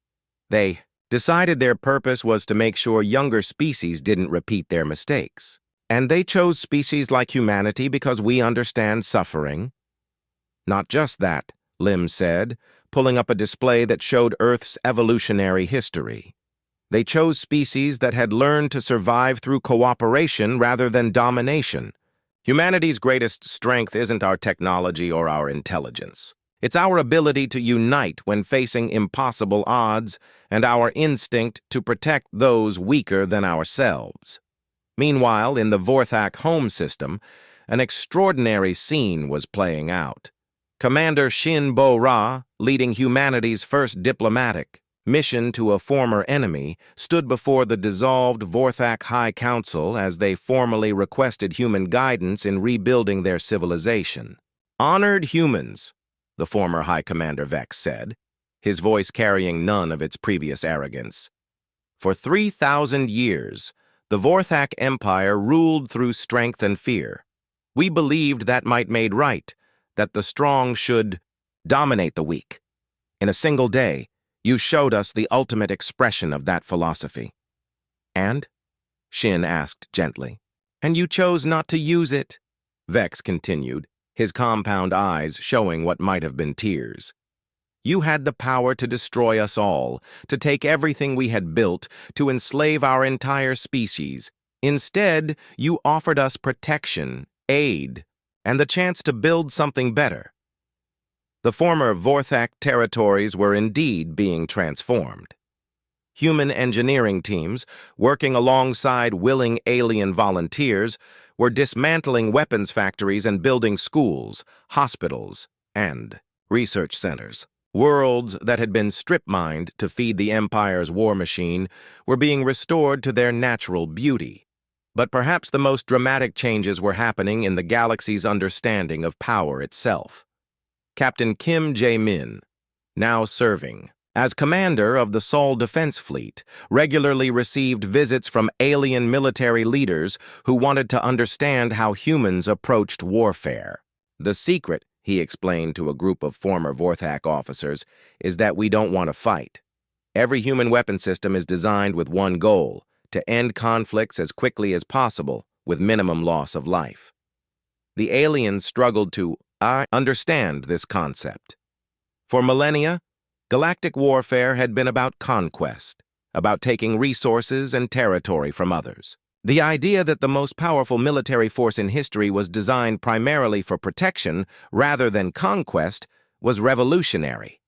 they decided their purpose was to make sure younger species didn't repeat their mistakes. And they chose species like humanity because we understand suffering. Not just that, Lim said, pulling up a display that showed Earth's evolutionary history. They chose species that had learned to survive through cooperation rather than domination. Humanity's greatest strength isn't our technology or our intelligence. It's our ability to unite when facing impossible odds and our instinct to protect those weaker than ourselves. Meanwhile, in the Vorthak home system, an extraordinary scene was playing out. Commander Shin Bo-Ra, leading humanity's first diplomatic mission to a former enemy, stood before the dissolved Vorthak High Council as they formally requested human guidance in rebuilding their civilization. "Honored humans," the former High Commander Vex said, his voice carrying none of its previous arrogance. "For 3,000 years, the Vorthak Empire ruled through strength and fear. We believed that might made right, that the strong should dominate the weak. In a single day, you showed us the ultimate expression of that philosophy." "And?" Shin asked gently. "And you chose not to use it," Vex continued, his compound eyes showing what might have been tears. "You had the power to destroy us all, to take everything we had built, to enslave our entire species. Instead, you offered us protection, aid, and the chance to build something better." The former Vorthak territories were indeed being transformed. Human engineering teams, working alongside willing alien volunteers, were dismantling weapons factories and building schools, hospitals, and research centers. Worlds that had been strip-mined to feed the Empire's war machine were being restored to their natural beauty. But perhaps the most dramatic changes were happening in the galaxy's understanding of power itself. Captain Kim Jae-min, now serving as commander of the Seoul Defense Fleet, regularly received visits from alien military leaders who wanted to understand how humans approached warfare. "The secret," he explained to a group of former Vorthak officers, "is that we don't want to fight. Every human weapon system is designed with one goal: to end conflicts as quickly as possible with minimum loss of life." The aliens struggled to understand this concept. For millennia, galactic warfare had been about conquest, about taking resources and territory from others. The idea that the most powerful military force in history was designed primarily for protection rather than conquest was revolutionary.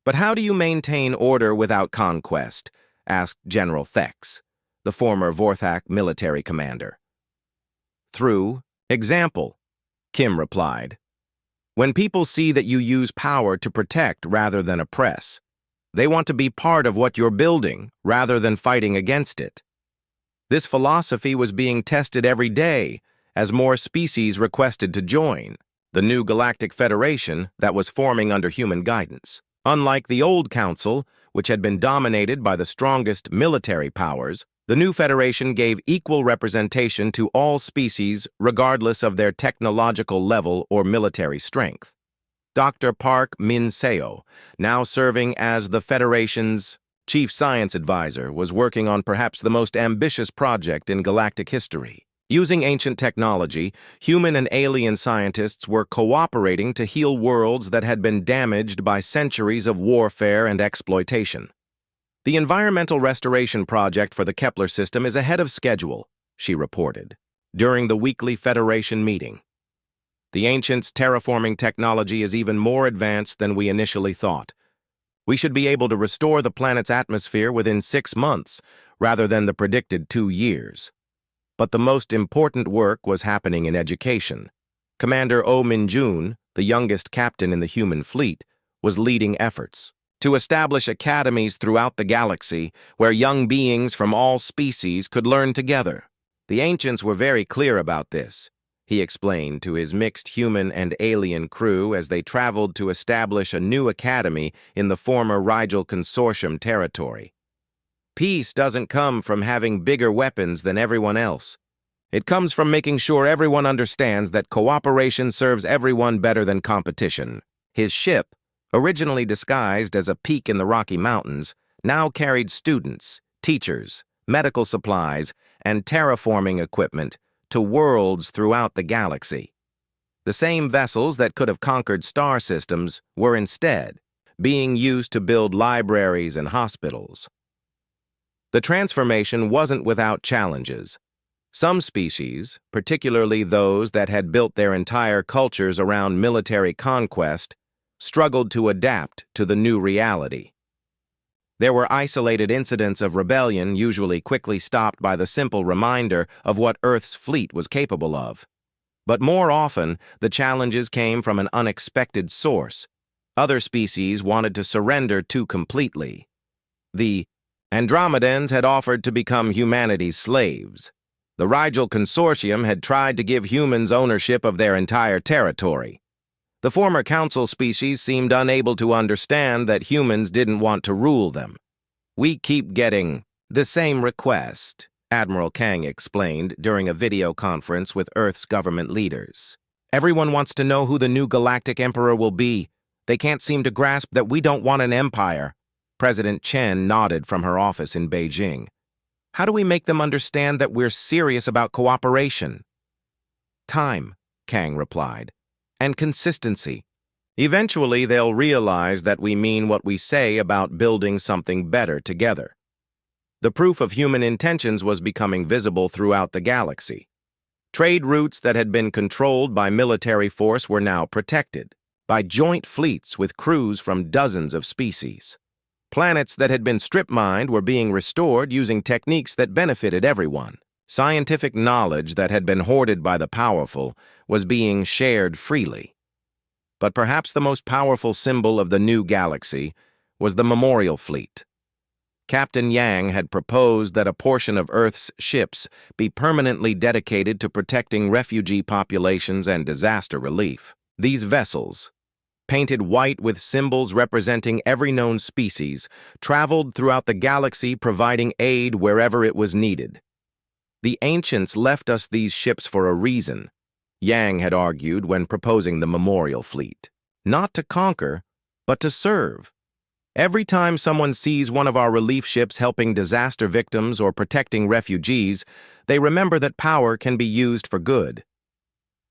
"But how do you maintain order without conquest?" asked General Thex, the former Vorthak military commander. "Through example," Kim replied. "When people see that you use power to protect rather than oppress, they want to be part of what you're building rather than fighting against it." This philosophy was being tested every day as more species requested to join the new Galactic Federation that was forming under human guidance. Unlike the old council, which had been dominated by the strongest military powers, the new Federation gave equal representation to all species regardless of their technological level or military strength. Dr. Park Min-seo, now serving as the Federation's chief science advisor, was working on perhaps the most ambitious project in galactic history. Using ancient technology, human and alien scientists were cooperating to heal worlds that had been damaged by centuries of warfare and exploitation. "The environmental restoration project for the Kepler system is ahead of schedule," she reported, during the weekly Federation meeting. "The Ancients' terraforming technology is even more advanced than we initially thought. We should be able to restore the planet's atmosphere within 6 months, rather than the predicted 2 years. But the most important work was happening in education. Commander Oh Min-jun, the youngest captain in the human fleet, was leading efforts to establish academies throughout the galaxy where young beings from all species could learn together. The ancients were very clear about this, he explained to his mixed human and alien crew as they traveled to establish a new academy in the former Rigel Consortium territory. Peace doesn't come from having bigger weapons than everyone else. It comes from making sure everyone understands that cooperation serves everyone better than competition. His ship, originally disguised as a peak in the Rocky Mountains, now carried students, teachers, medical supplies, and terraforming equipment to worlds throughout the galaxy. The same vessels that could have conquered star systems were instead being used to build libraries and hospitals. The transformation wasn't without challenges. Some species, particularly those that had built their entire cultures around military conquest, struggled to adapt to the new reality. There were isolated incidents of rebellion, usually quickly stopped by the simple reminder of what Earth's fleet was capable of. But more often, the challenges came from an unexpected source. Other species wanted to surrender too completely. The Andromedans had offered to become humanity's slaves. The Rigel Consortium had tried to give humans ownership of their entire territory. The former council species seemed unable to understand that humans didn't want to rule them. "We keep getting the same request," Admiral Kang explained during a video conference with Earth's government leaders. "Everyone wants to know who the new galactic emperor will be. They can't seem to grasp that we don't want an empire." President Chen nodded from her office in Beijing. "How do we make them understand that we're serious about cooperation?" "Time," Kang replied, "and consistency. Eventually, they'll realize that we mean what we say about building something better together." The proof of human intentions was becoming visible throughout the galaxy. Trade routes that had been controlled by military force were now protected by joint fleets with crews from dozens of species. Planets that had been strip-mined were being restored using techniques that benefited everyone. Scientific knowledge that had been hoarded by the powerful was being shared freely. But perhaps the most powerful symbol of the new galaxy was the memorial fleet. Captain Yang had proposed that a portion of Earth's ships be permanently dedicated to protecting refugee populations and disaster relief. These vessels, painted white with symbols representing every known species, traveled throughout the galaxy providing aid wherever it was needed. "The ancients left us these ships for a reason," Yang had argued when proposing the memorial fleet. "Not to conquer, but to serve. Every time someone sees one of our relief ships helping disaster victims or protecting refugees, they remember that power can be used for good."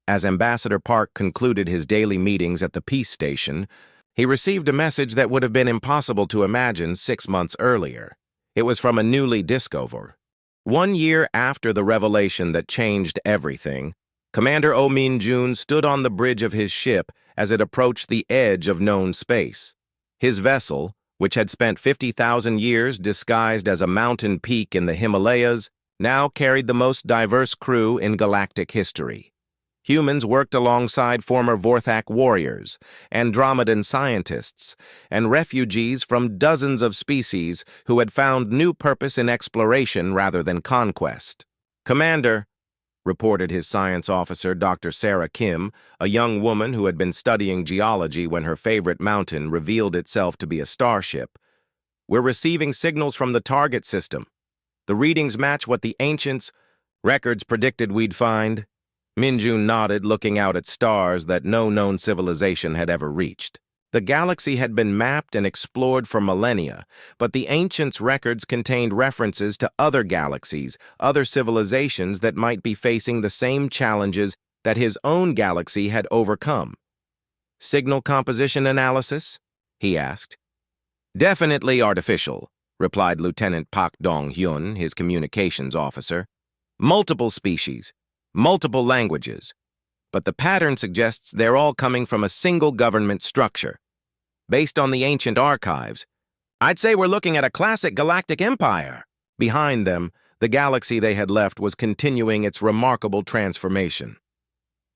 As Ambassador Park concluded his daily meetings at the Peace Station, he received a message that would have been impossible to imagine 6 months earlier. It was from a newly Discover. 1 year after the revelation that changed everything, Commander Oh Min-jun stood on the bridge of his ship as it approached the edge of known space. His vessel, which had spent 50,000 years disguised as a mountain peak in the Himalayas, now carried the most diverse crew in galactic history. Humans worked alongside former Vorthak warriors, Andromedan scientists, and refugees from dozens of species who had found new purpose in exploration rather than conquest. "Commander," reported his science officer, Dr. Sarah Kim, a young woman who had been studying geology when her favorite mountain revealed itself to be a starship, "we're receiving signals from the target system. The readings match what the ancients' records predicted we'd find." Min-jun nodded, looking out at stars that no known civilization had ever reached. The galaxy had been mapped and explored for millennia, but the ancients' records contained references to other galaxies, other civilizations that might be facing the same challenges that his own galaxy had overcome. "Signal composition analysis?" he asked. "Definitely artificial," replied Lieutenant Pak Dong-hyun, his communications officer. "Multiple species, multiple languages, but the pattern suggests they're all coming from a single government structure. Based on the ancient archives, I'd say we're looking at a classic galactic empire." Behind them, the galaxy they had left was continuing its remarkable transformation.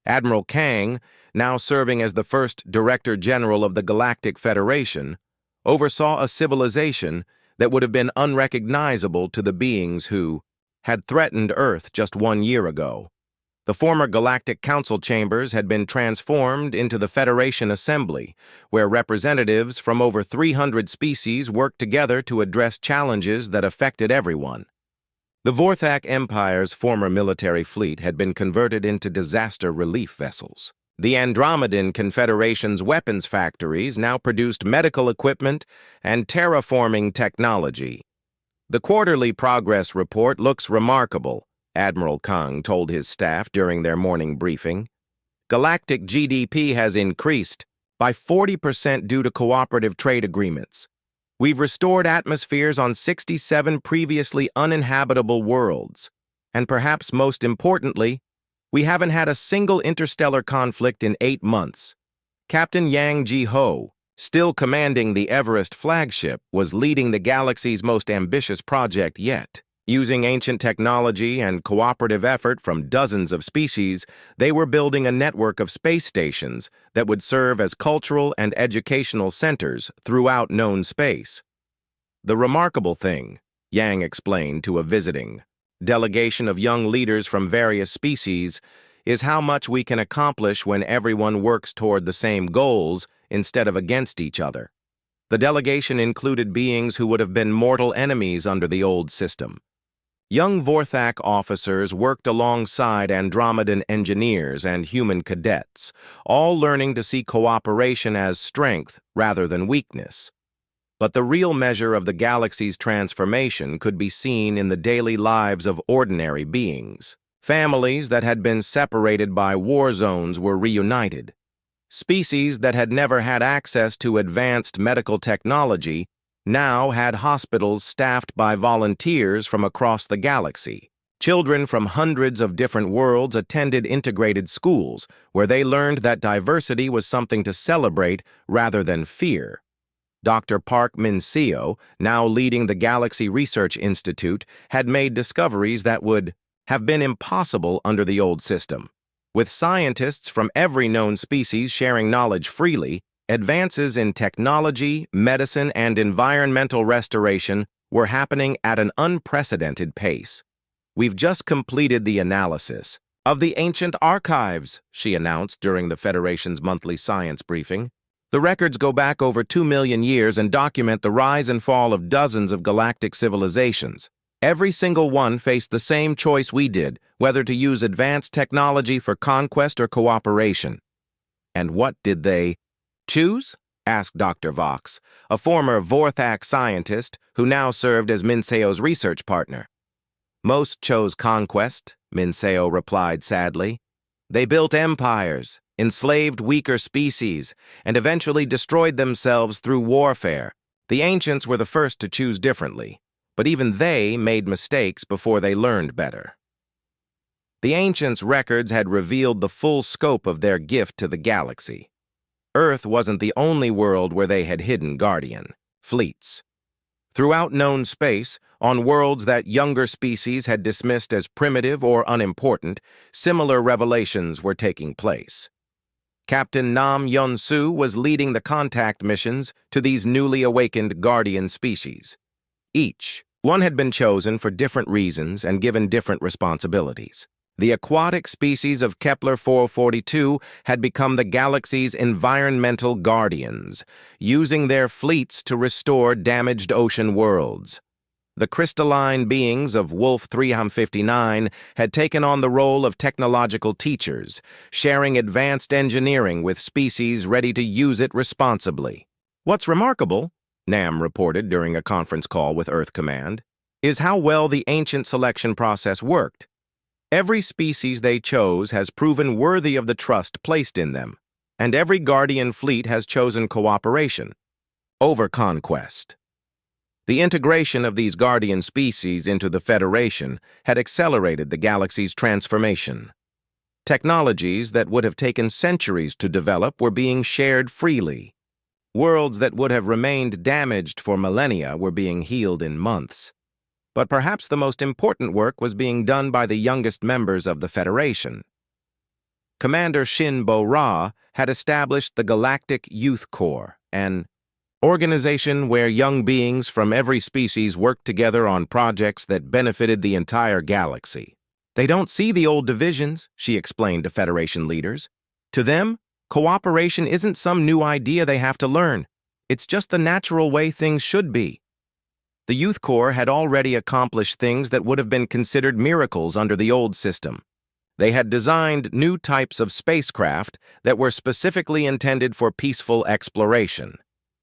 Admiral Kang, now serving as the first Director General of the Galactic Federation, oversaw a civilization that would have been unrecognizable to the beings who had threatened Earth just 1 year ago. The former Galactic Council chambers had been transformed into the Federation Assembly, where representatives from over 300 species worked together to address challenges that affected everyone. The Vorthak Empire's former military fleet had been converted into disaster relief vessels. The Andromedan Confederation's weapons factories now produced medical equipment and terraforming technology. The quarterly progress report looks remarkable, Admiral Kang told his staff during their morning briefing. Galactic GDP has increased by 40% due to cooperative trade agreements. We've restored atmospheres on 67 previously uninhabitable worlds. And perhaps most importantly, we haven't had a single interstellar conflict in 8 months. Captain Yang Ji-ho, still commanding the Everest flagship, was leading the galaxy's most ambitious project yet. Using ancient technology and cooperative effort from dozens of species, they were building a network of space stations that would serve as cultural and educational centers throughout known space. The remarkable thing, Yang explained to a visiting delegation of young leaders from various species, is how much we can accomplish when everyone works toward the same goals instead of against each other. The delegation included beings who would have been mortal enemies under the old system. Young Vorthak officers worked alongside Andromedan engineers and human cadets, all learning to see cooperation as strength rather than weakness. But the real measure of the galaxy's transformation could be seen in the daily lives of ordinary beings. Families that had been separated by war zones were reunited. Species that had never had access to advanced medical technology now had hospitals staffed by volunteers from across the galaxy. Children from hundreds of different worlds attended integrated schools, where they learned that diversity was something to celebrate rather than fear. Dr. Park Min-seo, now leading the Galaxy Research Institute, had made discoveries that would have been impossible under the old system. With scientists from every known species sharing knowledge freely, advances in technology, medicine, and environmental restoration were happening at an unprecedented pace. We've just completed the analysis of the ancient archives, she announced during the Federation's monthly science briefing. The records go back over 2 million years and document the rise and fall of dozens of galactic civilizations. Every single one faced the same choice we did, whether to use advanced technology for conquest or cooperation. And what did they choose? Asked Dr. Vox, a former Vorthak scientist who now served as Min-seo's research partner. Most chose conquest, Min-seo replied sadly. They built empires, enslaved weaker species, and eventually destroyed themselves through warfare. The ancients were the first to choose differently, but even they made mistakes before they learned better. The ancients' records had revealed the full scope of their gift to the galaxy. Earth wasn't the only world where they had hidden guardian fleets. Throughout known space, on worlds that younger species had dismissed as primitive or unimportant, similar revelations were taking place. Captain Nam Yun-soo was leading the contact missions to these newly awakened guardian species. Each one had been chosen for different reasons and given different responsibilities. The aquatic species of Kepler-442 had become the galaxy's environmental guardians, using their fleets to restore damaged ocean worlds. The crystalline beings of Wolf 359 had taken on the role of technological teachers, sharing advanced engineering with species ready to use it responsibly. What's remarkable, Nam reported during a conference call with Earth Command, is how well the ancient selection process worked. Every species they chose has proven worthy of the trust placed in them, and every Guardian fleet has chosen cooperation over conquest. The integration of these Guardian species into the Federation had accelerated the galaxy's transformation. Technologies that would have taken centuries to develop were being shared freely. Worlds that would have remained damaged for millennia were being healed in months. But perhaps the most important work was being done by the youngest members of the Federation. Commander Shin Bo-Ra had established the Galactic Youth Corps, an organization where young beings from every species worked together on projects that benefited the entire galaxy. They don't see the old divisions, she explained to Federation leaders. To them, cooperation isn't some new idea they have to learn. It's just the natural way things should be. The Youth Corps had already accomplished things that would have been considered miracles under the old system. They had designed new types of spacecraft that were specifically intended for peaceful exploration.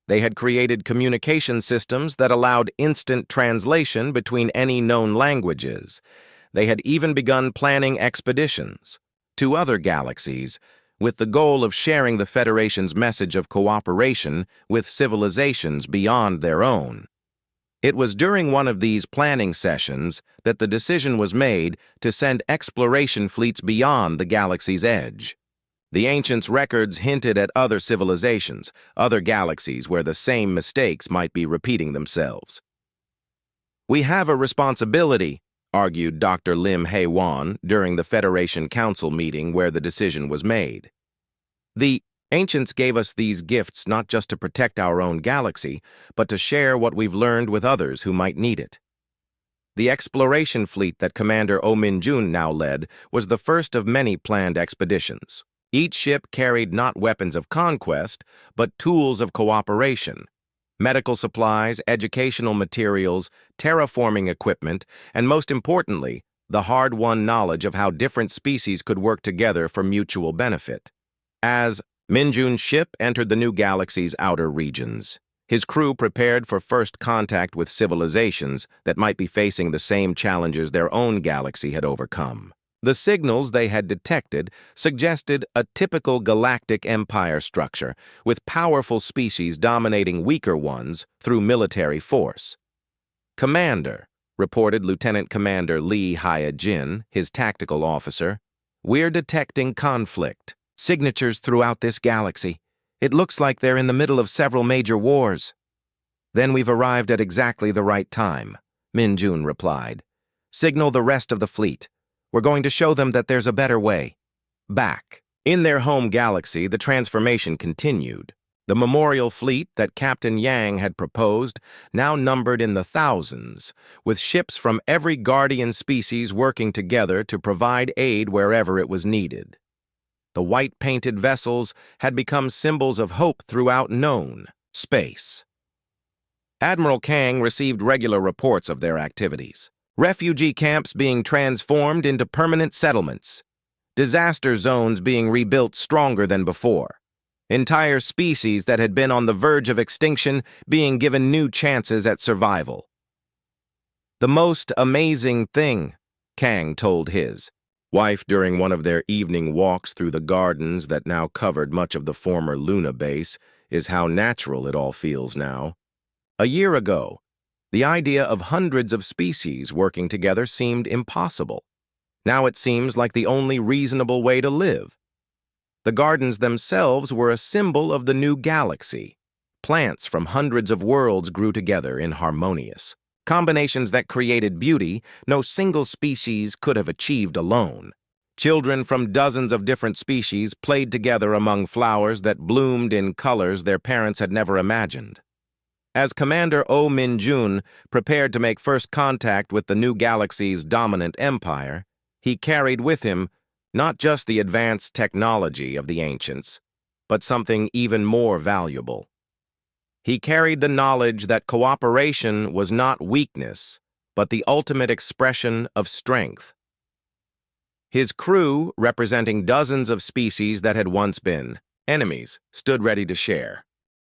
They had created communication systems that allowed instant translation between any known languages. They had even begun planning expeditions to other galaxies with the goal of sharing the Federation's message of cooperation with civilizations beyond their own. It was during one of these planning sessions that the decision was made to send exploration fleets beyond the galaxy's edge. The Ancients' records hinted at other civilizations, other galaxies where the same mistakes might be repeating themselves. "We have a responsibility," argued Dr. Lim Hae-won during the Federation Council meeting where the decision was made. "The Ancients gave us these gifts not just to protect our own galaxy, but to share what we've learned with others who might need it." The exploration fleet that Commander Oh Min-jun now led was the first of many planned expeditions. Each ship carried not weapons of conquest, but tools of cooperation: medical supplies, educational materials, terraforming equipment, and most importantly, the hard-won knowledge of how different species could work together for mutual benefit. As Min-jun's ship entered the new galaxy's outer regions, his crew prepared for first contact with civilizations that might be facing the same challenges their own galaxy had overcome. The signals they had detected suggested a typical galactic empire structure, with powerful species dominating weaker ones through military force. "Commander," reported Lieutenant Commander Lee Hye-jin, his tactical officer, "we're detecting conflict. Signatures throughout this galaxy. It looks like they're in the middle of several major wars." "Then we've arrived at exactly the right time," Min-jun replied. "Signal the rest of the fleet. We're going to show them that there's a better way." Back in their home galaxy, the transformation continued. The memorial fleet that Captain Yang had proposed now numbered in the thousands, with ships from every guardian species working together to provide aid wherever it was needed. The white-painted vessels had become symbols of hope throughout known space. Admiral Kang received regular reports of their activities. Refugee camps being transformed into permanent settlements. Disaster zones being rebuilt stronger than before. Entire species that had been on the verge of extinction being given new chances at survival. "The most amazing thing," Kang told his wife during one of their evening walks through the gardens that now covered much of the former Luna base, "is how natural it all feels now. A year ago, the idea of hundreds of species working together seemed impossible. Now it seems like the only reasonable way to live." The gardens themselves were a symbol of the new galaxy. Plants from hundreds of worlds grew together in harmonious combinations that created beauty no single species could have achieved alone. Children from dozens of different species played together among flowers that bloomed in colors their parents had never imagined. As Commander Oh Min-jun prepared to make first contact with the new galaxy's dominant empire, he carried with him not just the advanced technology of the Ancients, but something even more valuable. He carried the knowledge that cooperation was not weakness, but the ultimate expression of strength. His crew, representing dozens of species that had once been enemies, stood ready to share.